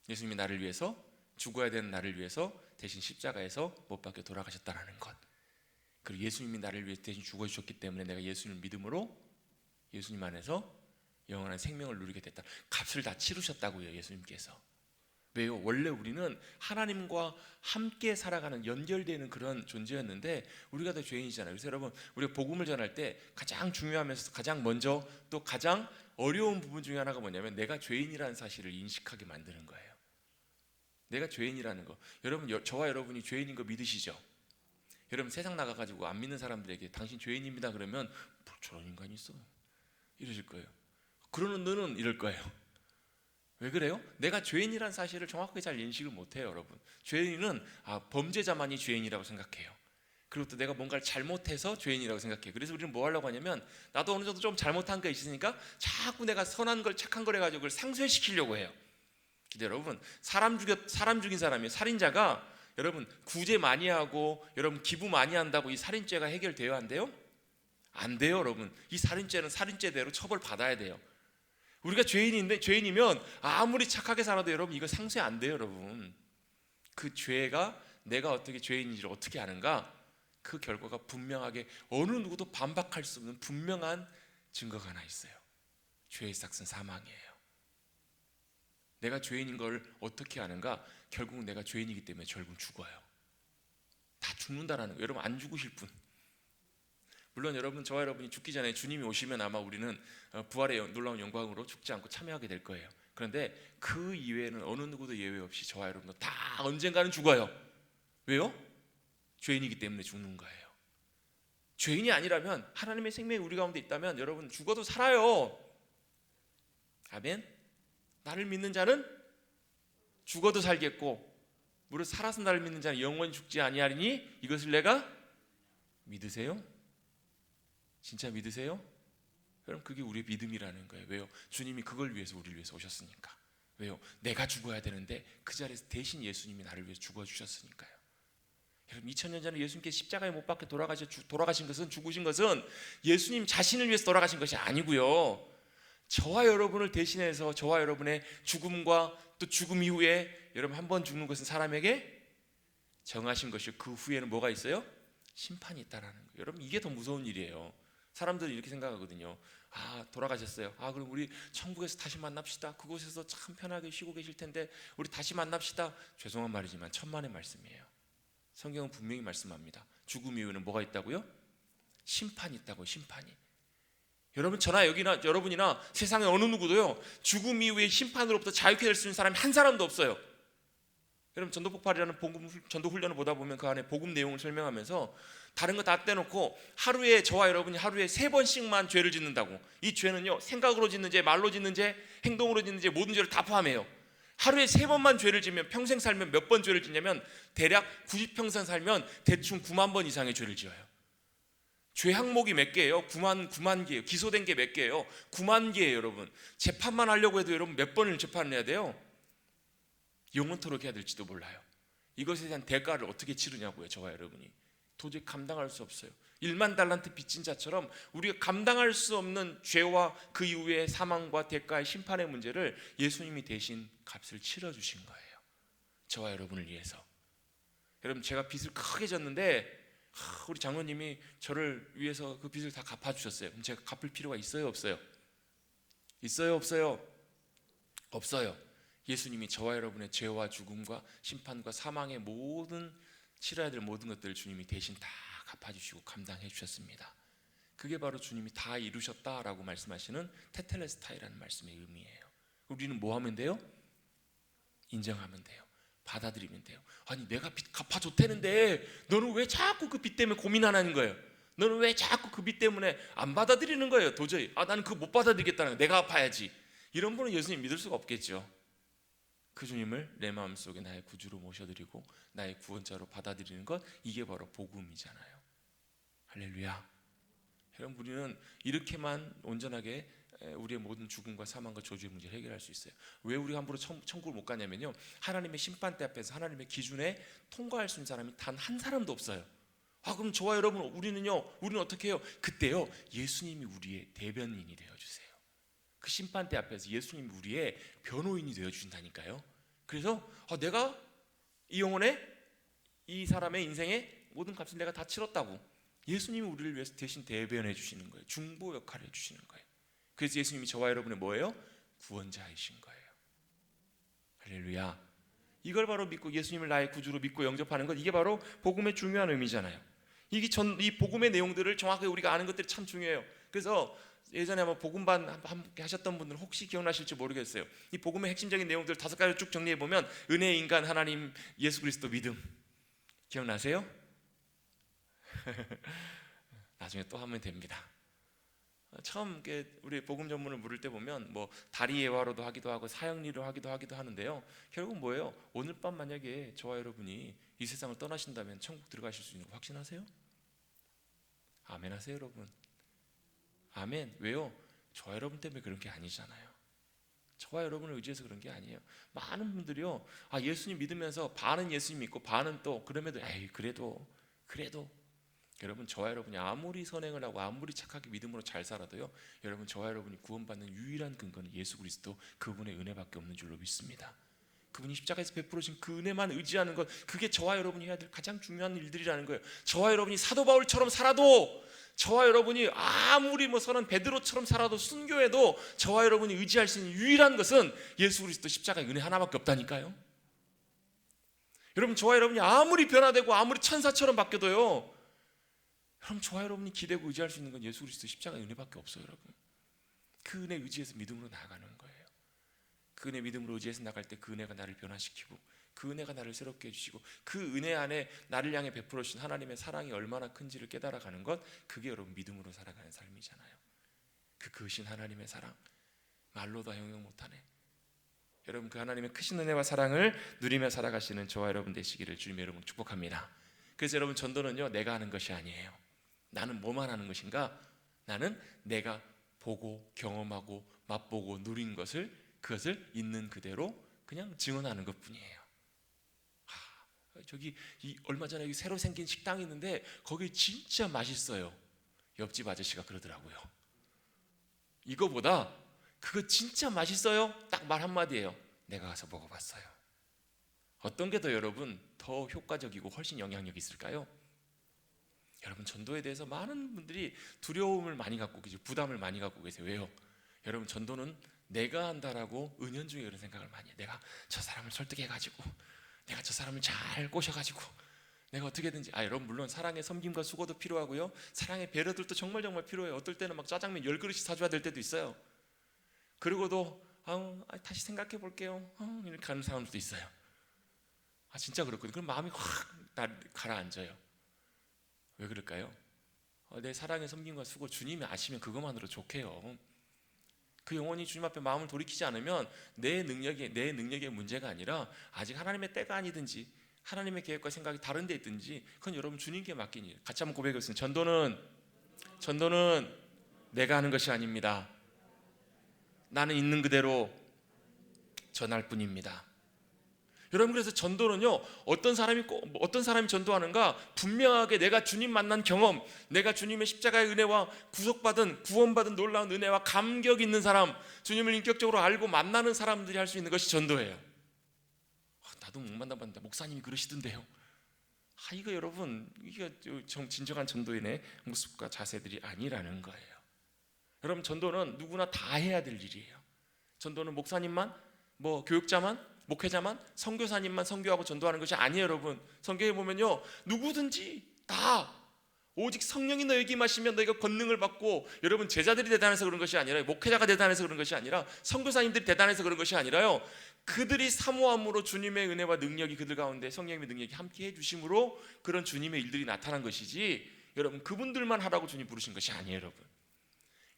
예수님이 나를 위해서, 죽어야 되는 나를 위해서 대신 십자가에서 못 박혀 돌아가셨다는 것. 그리고 예수님이 나를 위해서 대신 죽어주셨기 때문에 내가 예수님을 믿음으로 예수님 안에서 영원한 생명을 누리게 됐다. 값을 다 치르셨다고요, 예수님께서. 왜요? 원래 우리는 하나님과 함께 살아가는, 연결되는 그런 존재였는데 우리가 다 죄인이잖아요. 그래서 여러분, 우리가 복음을 전할 때 가장 중요하면서 가장 먼저 또 가장 어려운 부분 중에 하나가 뭐냐면, 내가 죄인이라는 사실을 인식하게 만드는 거예요. 내가 죄인이라는 거. 여러분, 저와 여러분이 죄인인 거 믿으시죠? 여러분, 세상 나가가지고 안 믿는 사람들에게 당신 죄인입니다 그러면 뭐 저런 인간이 있어 이러실 거예요. 그러는 너는 이럴 거예요. 왜 그래요? 내가 죄인이라는 사실을 정확하게 잘 인식을 못해요. 여러분, 죄인은 범죄자만이 죄인이라고 생각해요. 그리고 또 내가 뭔가를 잘못해서 죄인이라고 생각해요. 그래서 우리는 뭐 하려고 하냐면, 나도 어느 정도 좀 잘못한 게 있으니까 자꾸 내가 선한 걸, 착한 걸 해가지고 그걸 상쇄시키려고 해요. 근데 여러분, 사람 죽인 사람이, 살인자가 여러분 구제 많이 하고 여러분 기부 많이 한다고 이 살인죄가 해결돼야 한대요? 안 돼요. 여러분, 이 살인죄는 살인죄대로 처벌받아야 돼요. 우리가 죄인이면 아무리 착하게 살아도 여러분 이거 상쇄 안 돼요. 여러분, 그 죄가 내가 어떻게 죄인인지를 어떻게 아는가? 그 결과가 분명하게, 어느 누구도 반박할 수 없는 분명한 증거가 하나 있어요. 죄의 삭은 사망이에요. 내가 죄인인 걸 어떻게 아는가? 결국 내가 죄인이기 때문에 결국 죽어요. 다 죽는다라는 거예요. 여러분, 안 죽으실 분, 물론 여러분, 저와 여러분이 죽기 전에 주님이 오시면 아마 우리는 부활의 놀라운 영광으로 죽지 않고 참여하게 될 거예요. 그런데 그 이외에는 어느 누구도 예외 없이 저와 여러분도 다 언젠가는 죽어요. 왜요? 죄인이기 때문에 죽는 거예요. 죄인이 아니라면, 하나님의 생명이 우리 가운데 있다면 여러분 죽어도 살아요. 아멘. 나를 믿는 자는 죽어도 살겠고 무릇 살아서 나를 믿는 자는 영원히 죽지 아니하리니 이것을 내가 믿으세요? 진짜 믿으세요? 여러분, 그게 우리의 믿음이라는 거예요. 왜요? 주님이 그걸 위해서, 우리를 위해서 오셨으니까. 왜요? 내가 죽어야 되는데 그 자리에서 대신 예수님이 나를 위해서 죽어주셨으니까요. 여러분, 2000년 전에 예수님께서 십자가에 못 박혀 돌아가신 것은, 죽으신 것은 예수님 자신을 위해서 돌아가신 것이 아니고요, 저와 여러분을 대신해서 저와 여러분의 죽음과 또 죽음 이후에, 여러분 한 번 죽는 것은 사람에게 정하신 것이고 그 후에는 뭐가 있어요? 심판이 있다라는 거예요. 여러분, 이게 더 무서운 일이에요. 사람들은 이렇게 생각하거든요. 돌아가셨어요. 그럼 우리 천국에서 다시 만납시다. 그곳에서 참 편하게 쉬고 계실 텐데 우리 다시 만납시다. 죄송한 말이지만 천만의 말씀이에요. 성경은 분명히 말씀합니다. 죽음 이후에는 뭐가 있다고요? 심판이 있다고요. 심판이. 여러분, 저나 여러분이나 세상의 어느 누구도요, 죽음 이후에 심판으로부터 자유케 될 수 있는 사람이 한 사람도 없어요. 여러분, 전도폭발이라는 전도 훈련을 보다 보면 그 안에 복음 내용을 설명하면서 다른 거 다 떼놓고 하루에, 저와 여러분이 하루에 3번씩만 죄를 짓는다고. 이 죄는요, 생각으로 짓는 죄, 말로 짓는 죄, 행동으로 짓는 죄, 모든 죄를 다 포함해요. 하루에 3번만 죄를 지면 평생 살면 몇 번 죄를 짓냐면 대략 90평생 살면 대충 9만 번 이상의 죄를 지어요. 죄 항목이 몇 개예요? 9만 개예요. 기소된 게 몇 개예요? 9만 개예요. 여러분, 재판만 하려고 해도 여러분 몇 번을 재판을 해야 돼요? 영원토록 해야 될지도 몰라요. 이것에 대한 대가를 어떻게 치르냐고요, 저와 여러분이. 도저히 감당할 수 없어요. 1만 달란트 빚진 자처럼 우리가 감당할 수 없는 죄와 그 이후의 사망과 대가의 심판의 문제를 예수님이 대신 값을 치러주신 거예요. 저와 여러분을 위해서. 여러분 제가 빚을 크게 졌는데 우리 장로님이 저를 위해서 그 빚을 다 갚아주셨어요. 그럼 제가 갚을 필요가 있어요, 없어요? 있어요, 없어요? 없어요. 예수님이 저와 여러분의 죄와 죽음과 심판과 사망의 모든 치러야 될 모든 것들을 주님이 대신 다 갚아주시고 감당해 주셨습니다. 그게 바로 주님이 다 이루셨다라고 말씀하시는 테텔레스타이라는 말씀의 의미예요. 우리는 뭐 하면 돼요? 인정하면 돼요. 받아들이면 돼요. 아니 내가 빚 갚아줬다는데 너는 왜 자꾸 그 빚 때문에 고민하는 거예요? 너는 왜 자꾸 그 빚 때문에 안 받아들이는 거예요? 도저히 나는 그거 못 받아들이겠다는 거예요. 내가 갚아야지. 이런 분은 예수님 믿을 수가 없겠죠. 그 주님을 내 마음속에 나의 구주로 모셔드리고 나의 구원자로 받아들이는 것, 이게 바로 복음이잖아요. 할렐루야. 여러분 우리는 이렇게만 온전하게 우리의 모든 죽음과 사망과 저주의 문제를 해결할 수 있어요. 왜 우리가 함부로 천국을 못 가냐면요, 하나님의 심판대 앞에서 하나님의 기준에 통과할 수 있는 사람이 단 한 사람도 없어요. 그럼 저와 여러분 우리는 어떻게 해요? 그때요 예수님이 우리의 대변인이 되어주세요. 그 심판대 앞에서 예수님이 우리의 변호인이 되어주신다니까요. 그래서 내가 이 영혼의 이 사람의 인생의 모든 값을 내가 다 치렀다고 예수님이 우리를 위해서 대신 대변해 주시는 거예요. 중보 역할을 해주시는 거예요. 그래서 예수님이 저와 여러분의 뭐예요? 구원자이신 거예요. 할렐루야. 이걸 바로 믿고 예수님을 나의 구주로 믿고 영접하는 것, 이게 바로 복음의 중요한 의미잖아요. 이 복음의 내용들을 정확하게 우리가 아는 것들이 참 중요해요. 그래서 예전에 한번 복음반 함께 하셨던 분들 혹시 기억나실지 모르겠어요. 이 복음의 핵심적인 내용들 5가지 쭉 정리해 보면 은혜의 인간 하나님 예수 그리스도 믿음, 기억나세요? 나중에 또 하면 됩니다. 처음 우리 복음 전문을 물을 때 보면 뭐 다리 예화로도 하기도 하고 사형리로 하기도 하는데요. 결국 뭐예요? 오늘 밤 만약에 저와 여러분이 이 세상을 떠나신다면 천국 들어가실 수 있는 거 확신하세요? 아멘 하세요, 여러분. 아멘. 왜요? 저와 여러분 때문에 그런 게 아니잖아요. 저와 여러분을 의지해서 그런 게 아니에요. 많은 분들이요, 예수님 믿으면서 반은 예수님 믿고 반은 또 그럼에도 그래도 여러분, 저와 여러분이 아무리 선행을 하고 아무리 착하게 믿음으로 잘 살아도요, 여러분 저와 여러분이 구원받는 유일한 근거는 예수 그리스도 그분의 은혜밖에 없는 줄로 믿습니다. 그분이 십자가에서 베풀어진 그 은혜만 의지하는 것, 그게 저와 여러분이 해야 될 가장 중요한 일들이라는 거예요. 저와 여러분이 사도 바울처럼 살아도, 저와 여러분이 아무리 선한 베드로처럼 살아도, 순교해도 저와 여러분이 의지할 수 있는 유일한 것은 예수 그리스도 십자가의 은혜 하나밖에 없다니까요. 여러분, 저와 여러분이 아무리 변화되고 아무리 천사처럼 바뀌어도요, 그럼 저와 여러분이 기대고 의지할 수 있는 건 예수 그리스도 십자가의 은혜밖에 없어요. 여러분, 그 은혜 의지해서 믿음으로 나아가는 거예요. 그 은혜 믿음으로 의지해서 나갈 때 그 은혜가 나를 변화시키고, 그 은혜가 나를 새롭게 해주시고, 그 은혜 안에 나를 향해 베풀어 주신 하나님의 사랑이 얼마나 큰지를 깨달아가는 것, 그게 여러분 믿음으로 살아가는 삶이잖아요. 그 크신 하나님의 사랑, 말로 다 형용 못하네. 여러분, 그 하나님의 크신 은혜와 사랑을 누리며 살아가시는 저와 여러분 되시기를 주님 여러분 축복합니다. 그래서 여러분, 전도는요, 내가 하는 것이 아니에요. 나는 뭐만 하는 것인가? 나는 내가 보고 경험하고 맛보고 누린 그것을 있는 그대로 그냥 증언하는 것뿐이에요. 저기 얼마 전에 여기 새로 생긴 식당이 있는데 거기 진짜 맛있어요. 옆집 아저씨가 그러더라고요. 이거보다 그거 진짜 맛있어요, 딱 말 한마디예요. 내가 가서 먹어봤어요. 어떤 게 더 여러분 더 효과적이고 훨씬 영향력이 있을까요? 여러분, 전도에 대해서 많은 분들이 두려움을 많이 갖고 계세요. 부담을 많이 갖고 계세요. 왜요? 여러분, 전도는 내가 한다라고 은연중에 그런 생각을 많이 해요. 내가 저 사람을 설득해가지고, 내가 저 사람을 잘 꼬셔가지고, 내가 어떻게든지. 여러분, 물론 사랑의 섬김과 수고도 필요하고요, 사랑의 배려들도 정말 필요해요. 어떨 때는 막 짜장면 10그릇씩 사줘야 될 때도 있어요. 그리고도 다시 생각해 볼게요, 이렇게 하는 사람들도 있어요. 진짜 그렇거든요. 그럼 마음이 확 가라앉아요. 왜 그럴까요? 내 사랑의 섬김과 수고, 주님이 아시면 그것만으로 좋게요. 그 영혼이 주님 앞에 마음을 돌이키지 않으면 내 능력의 문제가 아니라, 아직 하나님의 때가 아니든지 하나님의 계획과 생각이 다른 데 있든지, 그건 여러분 주님께 맡긴 일. 같이 한번 고백했습니다. 전도는 내가 하는 것이 아닙니다. 나는 있는 그대로 전할 뿐입니다. 여러분, 그래서 전도는요, 어떤 사람이 전도하는가? 분명하게 내가 주님 만난 경험, 내가 주님의 십자가의 은혜와 구원받은 놀라운 은혜와 감격 있는 사람, 주님을 인격적으로 알고 만나는 사람들이 할 수 있는 것이 전도예요. 나도 못 만나봤는데 목사님이 그러시던데요. 이거 여러분, 이게 진정한 전도인의 모습과 자세들이 아니라는 거예요. 여러분, 전도는 누구나 다 해야 될 일이에요. 전도는 목사님만, 교육자만, 목회자만, 선교사님만 선교하고 전도하는 것이 아니에요. 여러분, 성경에 보면요, 누구든지 다 오직 성령이 너에게 임하시면 너희가 권능을 받고, 여러분 제자들이 대단해서 그런 것이 아니라, 목회자가 대단해서 그런 것이 아니라, 선교사님들이 대단해서 그런 것이 아니라요, 그들이 사모함으로 주님의 은혜와 능력이 그들 가운데, 성령님의 능력이 함께 해주심으로 그런 주님의 일들이 나타난 것이지, 여러분 그분들만 하라고 주님 부르신 것이 아니에요.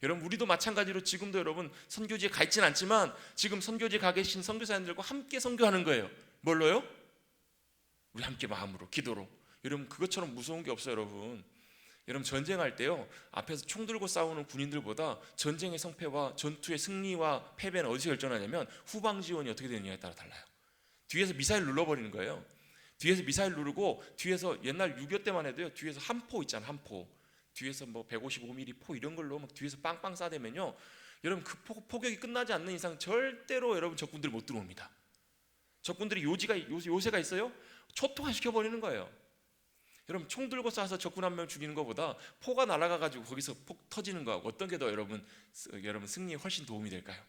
여러분 우리도 마찬가지로 지금도 여러분 선교지에 가 있진 않지만 지금 선교지에 가 계신 선교사님들과 함께 선교하는 거예요. 뭘로요? 우리 함께 마음으로, 기도로. 여러분 그것처럼 무서운 게 없어요. 여러분 전쟁할 때요, 앞에서 총 들고 싸우는 군인들보다 전쟁의 성패와 전투의 승리와 패배는 어디서 결정하냐면 후방 지원이 어떻게 되느냐에 따라 달라요. 뒤에서 미사일 눌러버리는 거예요. 뒤에서 미사일 누르고, 뒤에서 옛날 6.25 때만 해도요, 뒤에서 한 포 있잖아요. 한 포. 뒤에서 155mm 포 이런 걸로 막 뒤에서 빵빵 쏴대면요, 여러분 그 포격이 끝나지 않는 이상 절대로 여러분 적군들이 못 들어옵니다. 적군들이 요새가 있어요. 초토화 시켜버리는 거예요. 여러분 총 들고 쏴서 적군 한 명 죽이는 것보다 포가 날아가가지고 거기서 폭 터지는 거하고 어떤 게 더 여러분 승리에 훨씬 도움이 될까요?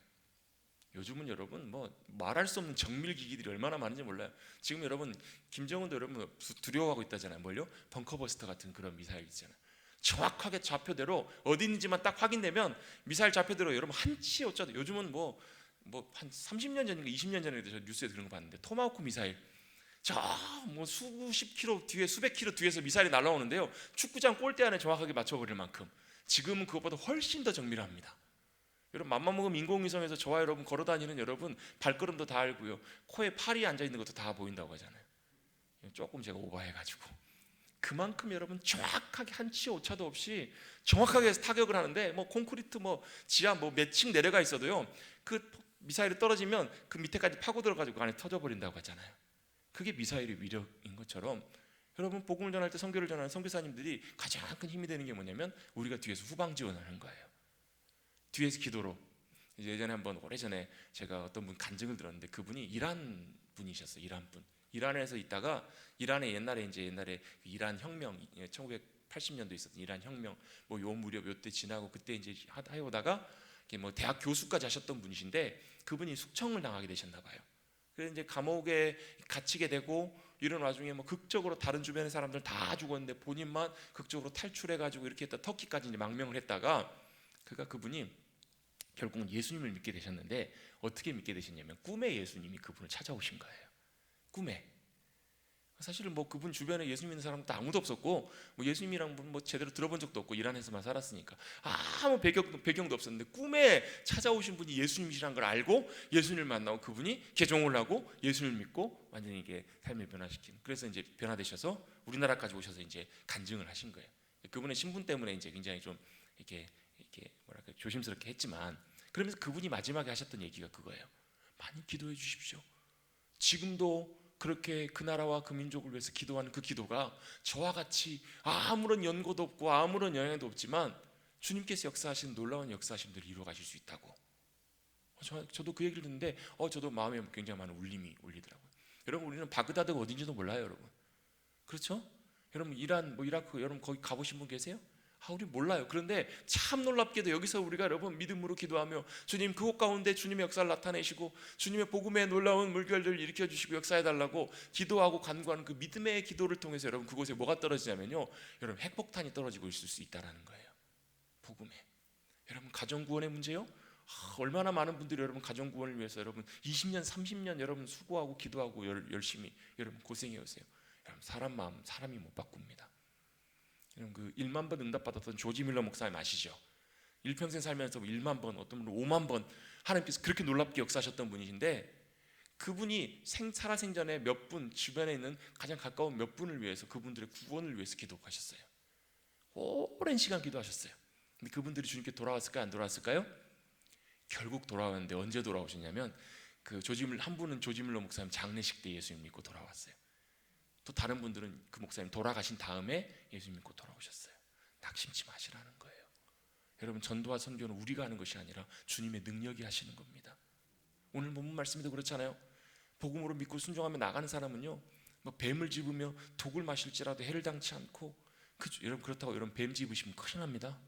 요즘은 여러분 말할 수 없는 정밀 기기들이 얼마나 많은지 몰라요. 지금 여러분 김정은도 여러분 두려워하고 있다잖아요. 뭘요? 벙커버스터 같은 그런 미사일 있잖아요. 정확하게 좌표대로 어디 있는지만 딱 확인되면 미사일 좌표대로 여러분 한치 어쩌다. 요즘은 한 30년 전인가 20년 전에 저 뉴스에 들은 거 봤는데, 토마호크 미사일 수십 킬로 뒤에, 수백 킬로 뒤에서 미사일이 날아오는데요, 축구장 골대 안에 정확하게 맞춰버릴 만큼. 지금은 그것보다 훨씬 더 정밀합니다. 여러분 맘만먹으면 인공위성에서 저와 여러분 걸어다니는 여러분 발걸음도 다 알고요, 코에 팔이 앉아있는 것도 다 보인다고 하잖아요. 조금 제가 오버해가지고. 그만큼 여러분 정확하게 한치 오차도 없이 정확하게 타격을 하는데, 콘크리트 지하 몇 층 내려가 있어도요, 그 미사일이 떨어지면 그 밑에까지 파고 들어가지고 안에 터져버린다고 하잖아요. 그게 미사일의 위력인 것처럼, 여러분 복음을 전할 때, 선교를 전하는 선교사님들이 가장 큰 힘이 되는 게 뭐냐면 우리가 뒤에서 후방 지원하는 거예요. 뒤에서 기도로. 예전에 한번, 오래전에 제가 어떤 분 간증을 들었는데, 그분이 이란 분이셨어요. 이란 분. 이란에서 있다가, 이란에 옛날에 이란 혁명, 1980년도에 있었던 이란 혁명, 요 무렵 요때 지나고 그때 이제 하다가 대학 교수까지 하셨던 분이신데, 그분이 숙청을 당하게 되셨나 봐요. 그래서 이제 감옥에 갇히게 되고, 이런 와중에 극적으로 다른 주변의 사람들 다 죽었는데 본인만 극적으로 탈출해가지고 이렇게 했다, 터키까지 이제 망명을 했다가, 그분이 결국은 예수님을 믿게 되셨는데, 어떻게 믿게 되셨냐면 꿈에 예수님이 그분을 찾아오신 거예요. 꿈에. 사실은 그분 주변에 예수 믿는 사람도 아무도 없었고, 예수님이랑 제대로 들어본 적도 없고, 이란에서만 살았으니까 아무 배경도 없었는데, 꿈에 찾아오신 분이 예수님이시라는 걸 알고 예수님을 만나고, 그분이 개종을 하고 예수님을 믿고 완전히 이게 삶을 변화시키는. 그래서 이제 변화되셔서 우리나라까지 오셔서 이제 간증을 하신 거예요. 그분의 신분 때문에 이제 굉장히 좀 이렇게 조심스럽게 했지만, 그러면서 그분이 마지막에 하셨던 얘기가 그거예요. 많이 기도해 주십시오. 지금도 그렇게 그 나라와 그 민족을 위해서 기도하는 그 기도가 저와 같이 아무런 연고도 없고 아무런 영향도 없지만 주님께서 역사하신 놀라운 역사하심들을 이루어 가실 수 있다고. 저도 그 얘기를 듣는데 저도 마음에 굉장히 많은 울림이 울리더라고요. 여러분 우리는 바그다드가 어딘지도 몰라요, 여러분. 그렇죠? 여러분 이란, 이라크, 여러분 거기 가보신 분 계세요? 우리 몰라요. 그런데 참 놀랍게도 여기서 우리가 여러분 믿음으로 기도하며 주님 그곳 가운데 주님의 역사를 나타내시고 주님의 복음의 놀라운 물결들을 일으켜 주시고 역사해 달라고 기도하고 간구하는 그 믿음의 기도를 통해서 여러분 그곳에 뭐가 떨어지냐면요, 여러분 핵폭탄이 떨어지고 있을 수 있다는 거예요. 복음에. 여러분 가정구원의 문제요? 얼마나 많은 분들이 여러분 가정구원을 위해서 여러분 20년 30년 여러분 수고하고 기도하고 열심히 여러분 고생해 오세요. 여러분 사람 마음 사람이 못 바꿉니다. 그 1만 번 응답받았던 조지 밀러 목사님 아시죠? 일평생 살면서 1만 번, 어떤 분은 5만 번 하나님께서 그렇게 놀랍게 역사하셨던 분이신데, 그분이 살아생전에 몇 분, 주변에 있는 가장 가까운 몇 분을 위해서, 그분들의 구원을 위해서 기도하셨어요. 오랜 시간 기도하셨어요. 근데 그분들이 주님께 돌아왔을까요? 안 돌아왔을까요? 결국 돌아왔는데 언제 돌아오셨냐면, 한 분은 조지 밀러 목사님 장례식 때 예수님 믿고 돌아왔어요. 또 다른 분들은 그 목사님 돌아가신 다음에 예수 믿고 돌아오셨어요. 낙심치 마시라는 거예요. 여러분 전도와 선교는 우리가 하는 것이 아니라 주님의 능력이 하시는 겁니다. 오늘 본문 말씀에도 그렇잖아요. 복음으로 믿고 순종하며 나가는 사람은요, 뭐 뱀을 집으며 독을 마실지라도 해를 당치 않고 여러분 그렇다고 여러분 뱀 집으시면 큰일 납니다.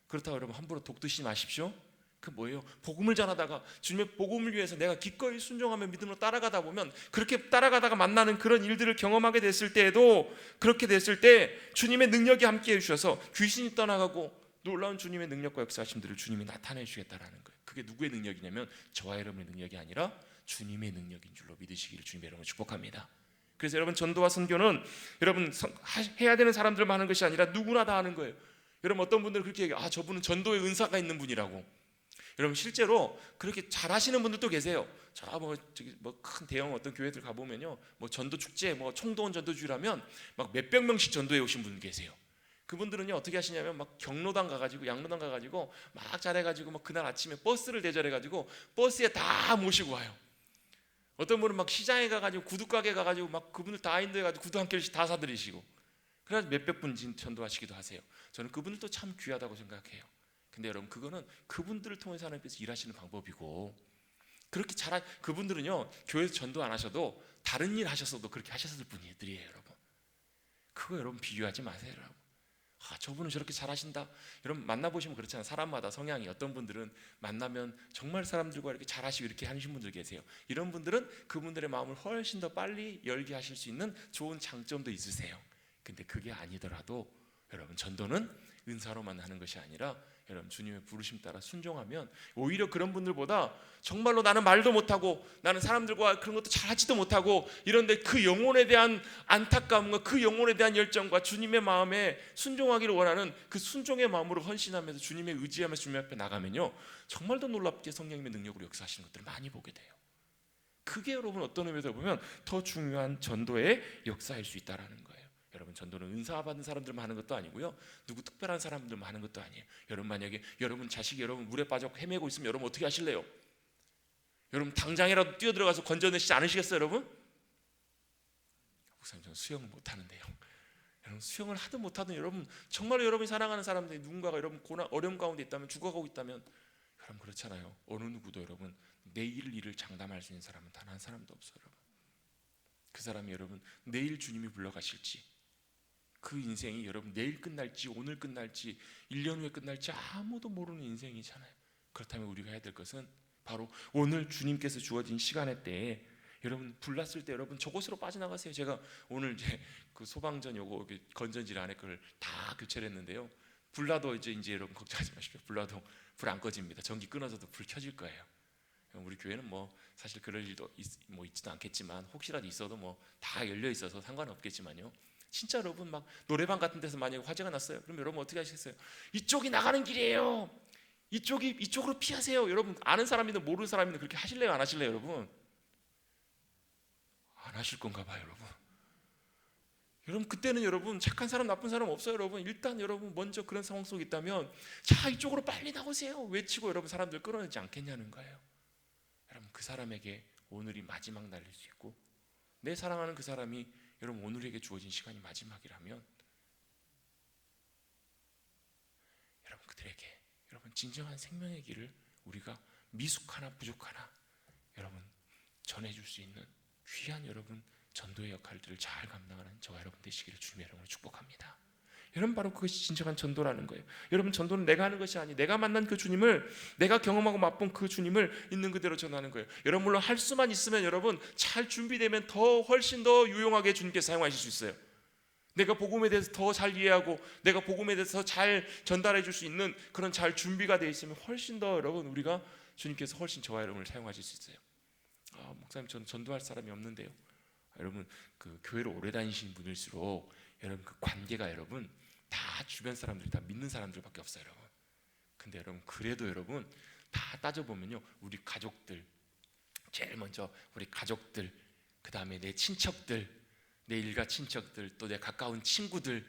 그렇다고 여러분 함부로 독 드시지 마십시오. 그 뭐예요? 복음을 전하다가 주님의 복음을 위해서 내가 기꺼이 순종하며 믿음으로 따라가다 보면 그렇게 따라가다가 만나는 그런 일들을 경험하게 됐을 때에도 그렇게 됐을 때 주님의 능력이 함께 해주셔서 귀신이 떠나가고 놀라운 주님의 능력과 역사하심들을 주님이 나타내 주겠다라는 거예요. 그게 누구의 능력이냐면 저와 여러분의 능력이 아니라 주님의 능력인 줄로 믿으시기를 주님 여러분 축복합니다. 그래서 여러분 전도와 선교는 여러분 해야 되는 사람들만 하는 것이 아니라 누구나 다 하는 거예요. 여러분 어떤 분들은 그렇게 얘기해요. 저분은 전도의 은사가 있는 분이라고. 여러분 실제로 그렇게 잘하시는 분들도 계세요. 큰 대형 어떤 교회들 가보면요, 뭐 전도 축제, 뭐 총동원 전도주라면 막 몇백 명씩 전도해 오신 분들 계세요. 그분들은요 어떻게 하시냐면 막 경로당 가가지고 양로당 가가지고 막 잘해가지고 막 그날 아침에 버스를 대절해가지고 버스에 다 모시고 와요. 어떤 분은 막 시장에 가가지고 구두 가게 가가지고 막 그분들 다 인도해가지고 구두 한 켤씩 다 사드리시고 그래서 몇백 분 전도하시기도 하세요. 저는 그분들도 참 귀하다고 생각해요. 근데 여러분 그거는 그분들을 통해서 하나님께서 일하시는 방법이고 그렇게 잘한 그분들은요 교회에서 전도 안 하셔도 다른 일 하셨어도 그렇게 하셨을 분들이에요. 여러분 그거 여러분 비교하지 마세요. 여러분 저분은 저렇게 잘하신다. 여러분 만나보시면 그렇잖아요. 사람마다 성향이 어떤 분들은 만나면 정말 사람들과 이렇게 잘하시고 이렇게 하시는 분들 계세요. 이런 분들은 그분들의 마음을 훨씬 더 빨리 열게 하실 수 있는 좋은 장점도 있으세요. 근데 그게 아니더라도 여러분 전도는 은사로만 하는 것이 아니라 여러분 주님의 부르심 따라 순종하면 오히려 그런 분들보다 정말로 나는 말도 못하고 나는 사람들과 그런 것도 잘하지도 못하고 이런데 그 영혼에 대한 안타까움과 그 영혼에 대한 열정과 주님의 마음에 순종하기를 원하는 그 순종의 마음으로 헌신하면서 주님의 의지하면서 주님 앞에 나가면요 정말 더 놀랍게 성령님의 능력으로 역사하시는 것들을 많이 보게 돼요. 그게 여러분 어떤 의미에서 보면 더 중요한 전도의 역사일 수 있다는 거예요. 여러분 전도는 은사 받은 사람들만 하는 것도 아니고요 누구 특별한 사람들만 하는 것도 아니에요. 여러분 만약에 여러분 자식이 여러분 물에 빠져 헤매고 있으면 여러분 어떻게 하실래요? 여러분 당장이라도 뛰어들어가서 건져내시지 않으시겠어요? 여러분? 목사님 저는 수영을 못하는데요. 여러분 수영을 하든 못하든 여러분 정말로 여러분이 사랑하는 사람들이 누군가가 여러분 어려움 가운데 있다면 죽어가고 있다면 여러분 그렇잖아요. 어느 누구도 여러분 내일 일을 장담할 수 있는 사람은 단 한 사람도 없어요. 여러분 그 사람이 여러분 내일 주님이 불러가실지 그 인생이 여러분 내일 끝날지 오늘 끝날지 1년 후에 끝날지 아무도 모르는 인생이잖아요. 그렇다면 우리가 해야 될 것은 바로 오늘 주님께서 주어진 시간의 때에 여러분 불났을 때 여러분 저곳으로 빠져나가세요. 제가 오늘 이제 그 소방전 요거 건전지 안에 그걸 다 교체를 했는데요. 불나도 이제 여러분 걱정하지 마십시오. 불나도 불 안 꺼집니다. 전기 끊어져도 불 켜질 거예요. 우리 교회는 뭐 사실 그럴 일도 있지도 않겠지만 혹시라도 있어도 뭐 다 열려 있어서 상관없겠지만요. 진짜 여러분 막 노래방 같은 데서 만약에 화재가 났어요. 그럼 여러분 어떻게 하시겠어요? 이쪽이 나가는 길이에요. 이쪽으로 피하세요. 여러분 아는 사람이든 모르는 사람이든 그렇게 하실래요? 안 하실래요? 여러분 안 하실 건가 봐요. 여러분 그때는 여러분 착한 사람 나쁜 사람 없어요. 여러분 일단 여러분 먼저 그런 상황 속에 있다면 자 이쪽으로 빨리 나오세요 외치고 여러분 사람들 끌어내지 않겠냐는 거예요. 여러분 그 사람에게 오늘이 마지막 날일 수 있고 내 사랑하는 그 사람이 여러분 오늘에게 주어진 시간이 마지막이라면 여러분 그들에게 여러분 진정한 생명의 길을 우리가 미숙하나 부족하나 여러분 전해줄 수 있는 귀한 여러분 전도의 역할들을 잘 감당하는 저와 여러분 되시기를 주님의 이름으로 축복합니다. 여러분 바로 그것이 진정한 전도라는 거예요. 여러분 전도는 내가 하는 것이 아니 내가 만난 그 주님을 내가 경험하고 맛본 그 주님을 있는 그대로 전하는 거예요. 여러분 물론 할 수만 있으면 여러분 잘 준비되면 더 훨씬 더 유용하게 주님께서 사용하실 수 있어요. 내가 복음에 대해서 더 잘 이해하고 내가 복음에 대해서 잘 전달해 줄 수 있는 그런 잘 준비가 되어 있으면 훨씬 더 여러분 우리가 주님께서 훨씬 저와 여러분을 사용하실 수 있어요. 목사님 저는 전도할 사람이 없는데요. 여러분 그 교회를 오래 다니시는 분일수록 여러분 그 관계가 여러분 다 주변 사람들이 다 믿는 사람들밖에 없어요. 여러분 근데 여러분 그래도 여러분 다 따져보면요 우리 가족들 제일 먼저 우리 가족들 그 다음에 내 친척들 내 일가 친척들 또 내 가까운 친구들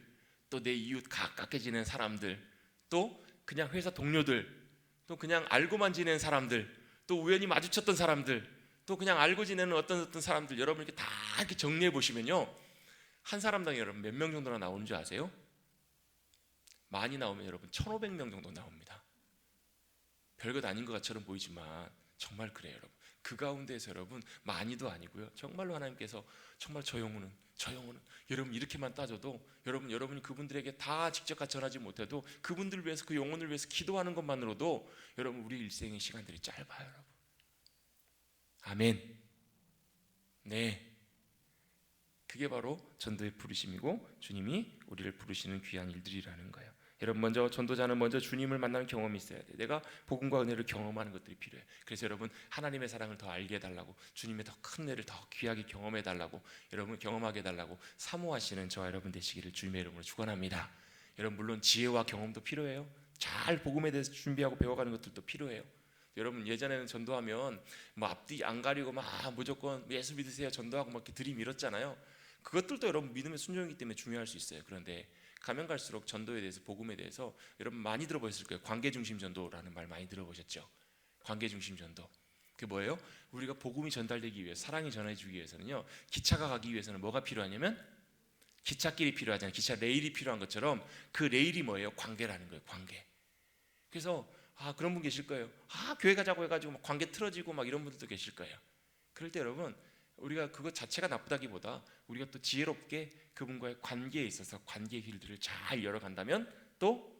또 내 이웃 가깝게 지내는 사람들 또 그냥 회사 동료들 또 그냥 알고만 지내는 사람들 또 우연히 마주쳤던 사람들 또 그냥 알고 지내는 어떤 사람들 여러분 이렇게 다 이렇게 정리해 보시면요 한 사람당 여러분 몇 명 정도나 나오는 줄 아세요? 많이 나오면 여러분 1,500명 정도 나옵니다. 별것 아닌 것처럼 보이지만 정말 그래요, 여러분. 그 가운데에서 여러분 많이도 아니고요. 정말로 하나님께서 정말 저 영혼은 여러분 이렇게만 따져도 여러분이 그분들에게 다 직접 전하지 못해도 그분들을 위해서 그 영혼을 위해서 기도하는 것만으로도 여러분 우리 일생의 시간들이 짧아요, 여러분. 아멘. 네. 그게 바로 전도의 부르심이고 주님이 우리를 부르시는 귀한 일들이라는 거예요. 여러분 먼저 전도자는 먼저 주님을 만나는 경험이 있어야 돼요. 내가 복음과 은혜를 경험하는 것들이 필요해요. 그래서 여러분 하나님의 사랑을 더 알게 해달라고, 주님의 더 큰 은혜를 더 귀하게 경험해 달라고, 여러분 경험하게 해달라고 사모하시는 저와 여러분 되시기를 주님의 이름으로 축원합니다. 여러분 물론 지혜와 경험도 필요해요. 잘 복음에 대해서 준비하고 배워가는 것들도 필요해요. 여러분 예전에는 전도하면 뭐 앞뒤 안 가리고 막 무조건 예수 믿으세요 전도하고 막 이렇게 들이밀었잖아요. 그것들도 여러분 믿음의 순종이기 때문에 중요할 수 있어요. 그런데 가면 갈수록 전도에 대해서, 복음에 대해서 여러분 많이 들어보셨을 거예요. 관계 중심 전도라는 말 많이 들어보셨죠? 관계 중심 전도. 그게 뭐예요? 우리가 복음이 전달되기 위해, 사랑이 전해지기 위해서는요, 기차가 가기 위해서는 뭐가 필요하냐면 기찻길이 필요하잖아요. 기차 레일이 필요한 것처럼 그 레일이 뭐예요? 관계라는 거예요. 관계. 그래서 그런 분 계실 거예요. 교회 가자고 해가지고 막 관계 틀어지고 막 이런 분들도 계실 거예요. 그럴 때 여러분 우리가 그것 자체가 나쁘다기보다 우리가 또 지혜롭게 그분과의 관계에 있어서 관계의 길들을 잘 열어간다면 또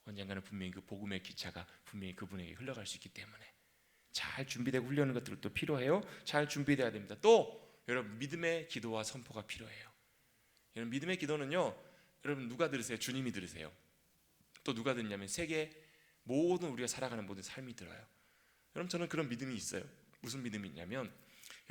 언젠가는 분명히 그 복음의 기차가 분명히 그분에게 흘러갈 수 있기 때문에 잘 준비되고 훈련하는 것들도 필요해요. 잘 준비돼야 됩니다. 또 여러분 믿음의 기도와 선포가 필요해요. 여러분 믿음의 기도는요, 여러분 누가 들으세요? 주님이 들으세요. 또 누가 듣냐면 세계 모든 우리가 살아가는 모든 삶이 들어요. 여러분 저는 그런 믿음이 있어요. 무슨 믿음이 있냐면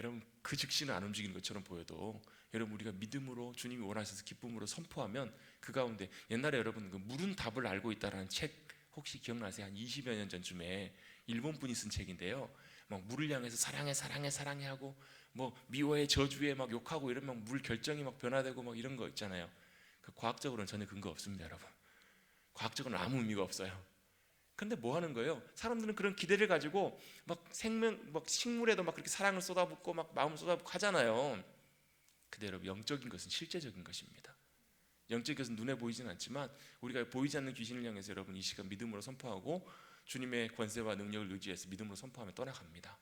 여러분 그 즉시는 안 움직이는 것처럼 보여도 여러분 우리가 믿음으로 주님이 원하셔서 기쁨으로 선포하면 그 가운데, 옛날에 여러분 그 물은 답을 알고 있다라는 책 혹시 기억나세요? 한 20여 년 전쯤에 일본 분이 쓴 책인데요. 막 물을 향해서 사랑해 사랑해 사랑해 하고 뭐 미워해 저주해 막 욕하고 이러면 물 결정이 막 변화되고 막 이런 거 있잖아요. 그 과학적으로는 전혀 근거 없습니다, 여러분. 과학적으로는 아무 의미가 없어요. 근데 뭐 하는 거예요? 사람들은 그런 기대를 가지고 막 식물에도 막 그렇게 사랑을 쏟아붓고 막 마음을 쏟아붓고 하잖아요. 근데 여러분 영적인 것은 실제적인 것입니다. 영적인 것은 눈에 보이진 않지만 우리가 보이지 않는 귀신을 향해서 여러분 이 시간 믿음으로 선포하고 주님의 권세와 능력을 의지해서 믿음으로 선포하며 떠나갑니다.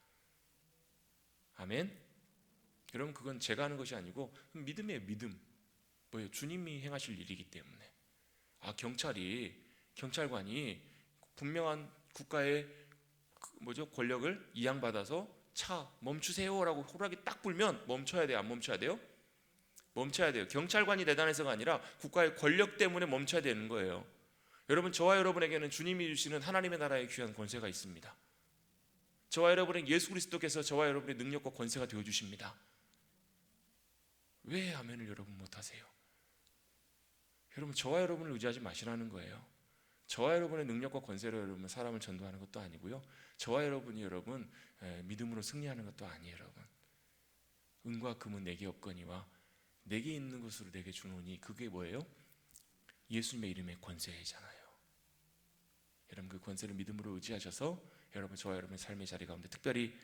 아멘. 여러분 그건 제가 하는 것이 아니고 믿음이에요. 믿음. 뭐예요? 주님이 행하실 일이기 때문에. 경찰관이 분명한 국가의 권력을 이양받아서 차 멈추세요라고 호락이 딱 불면 멈춰야 돼요? 안 멈춰야 돼요? 멈춰야 돼요. 경찰관이 대단해서가 아니라 국가의 권력 때문에 멈춰야 되는 거예요. 여러분 저와 여러분에게는 주님이 주시는 하나님의 나라의 귀한 권세가 있습니다. 저와 여러분에게 예수 그리스도께서 저와 여러분의 능력과 권세가 되어주십니다. 왜 아멘을 여러분 못하세요? 여러분 저와 여러분을 의지하지 마시라는 거예요. 저와 여러분의 능력과 권세로 여러분 사람을 전도하는 것도 아니고요. 저와 여러분이 여러분 믿음으로 승리하는 것도 아니에요. 여러분 은과 금은 내게 없거니와 내게 있는 것으로 내게 주노니 그게 뭐예요? 예수님의 이름의 권세잖아요. 여러분 그 권세를 믿음으로 의지하셔서 여러분 저와 여러분의 삶의 자리 가운데 특별히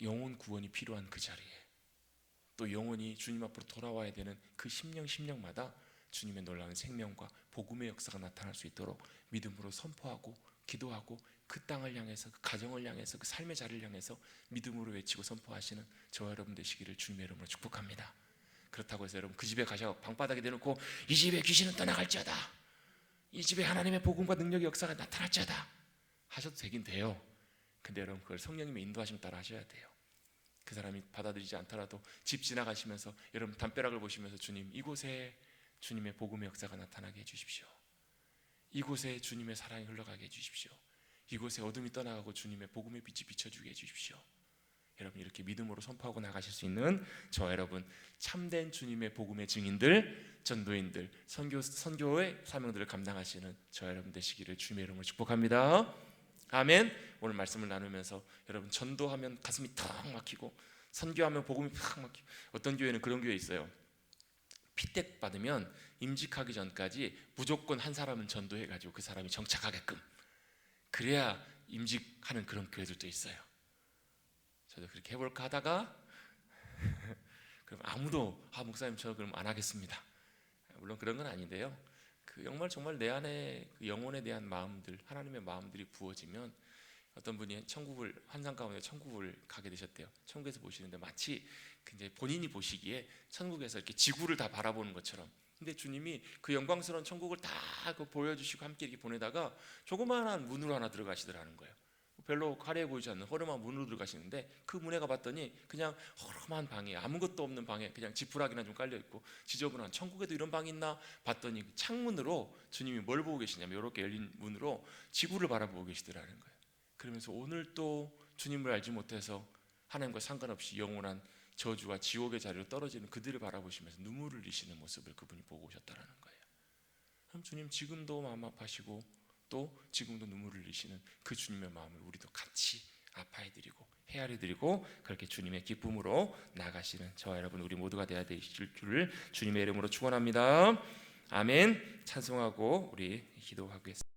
영혼 구원이 필요한 그 자리에 또 영혼이 주님 앞으로 돌아와야 되는 그 심령마다 주님의 놀라운 생명과 복음의 역사가 나타날 수 있도록 믿음으로 선포하고 기도하고 그 땅을 향해서 그 가정을 향해서 그 삶의 자리를 향해서 믿음으로 외치고 선포하시는 저와 여러분 되시기를 주님의 이름으로 축복합니다. 그렇다고 해서 여러분 그 집에 가셔 방바닥에 대놓고 이 집에 귀신은 떠나갈지어다, 이 집에 하나님의 복음과 능력의 역사가 나타날지어다 하셔도 되긴 돼요. 근데 여러분 그걸 성령님의 인도하심 따라 하셔야 돼요. 그 사람이 받아들이지 않더라도 집 지나가시면서 여러분 담벼락을 보시면서 주님 이곳에 주님의 복음의 역사가 나타나게 해주십시오. 이곳에 주님의 사랑이 흘러가게 해주십시오. 이곳에 어둠이 떠나가고 주님의 복음의 빛이 비춰주게 해주십시오. 여러분 이렇게 믿음으로 선포하고 나가실 수 있는 저와 여러분 참된 주님의 복음의 증인들, 전도인들, 선교의 사명들을 감당하시는 저와 여러분 되시기를 주님의 이름으로 축복합니다. 아멘. 오늘 말씀을 나누면서 여러분 전도하면 가슴이 탁 막히고 선교하면 복음이 탁 막히고, 어떤 교회는 그런 교회 있어요. 피택 받으면 임직하기 전까지 무조건 한 사람은 전도해가지고 그 사람이 정착하게끔 그래야 임직하는 그런 교회들도 있어요. 저도 그렇게 해볼까 하다가 그럼 아무도 목사님 저 그럼 안 하겠습니다. 물론 그런 건 아닌데요. 그 정말 내 안에 그 영혼에 대한 마음들, 하나님의 마음들이 부어지면 어떤 분이 천국을 환상 가운데 천국을 가게 되셨대요. 천국에서 보시는데 마치 이제 본인이 보시기에 천국에서 이렇게 지구를 다 바라보는 것처럼. 근데 주님이 그 영광스러운 천국을 다 보여주시고 함께 이렇게 보내다가 조그마한 문으로 하나 들어가시더라는 거예요. 별로 화려해 보이지 않는 허름한 문으로 들어가시는데 그 문에 가봤더니 그냥 허름한 방에 아무것도 없는 방에 그냥 지푸라기나 좀 깔려 있고 지저분한, 천국에도 이런 방이 있나 봤더니 창문으로 주님이 뭘 보고 계시냐면 이렇게 열린 문으로 지구를 바라보고 계시더라는 거예요. 그러면서 오늘 또 주님을 알지 못해서 하나님과 상관없이 영원한 저주와 지옥의 자리로 떨어지는 그들을 바라보시면서 눈물을 흘리시는 모습을 그분이 보고 오셨다는 거예요. 그럼 주님 지금도 마음 아파하시고 또 지금도 눈물을 흘리시는 그 주님의 마음을 우리도 같이 아파해드리고 헤아려드리고 그렇게 주님의 기쁨으로 나가시는 저와 여러분 우리 모두가 되어야 되실 줄을 주님의 이름으로 축원합니다. 아멘. 찬송하고 우리 기도하겠습니다.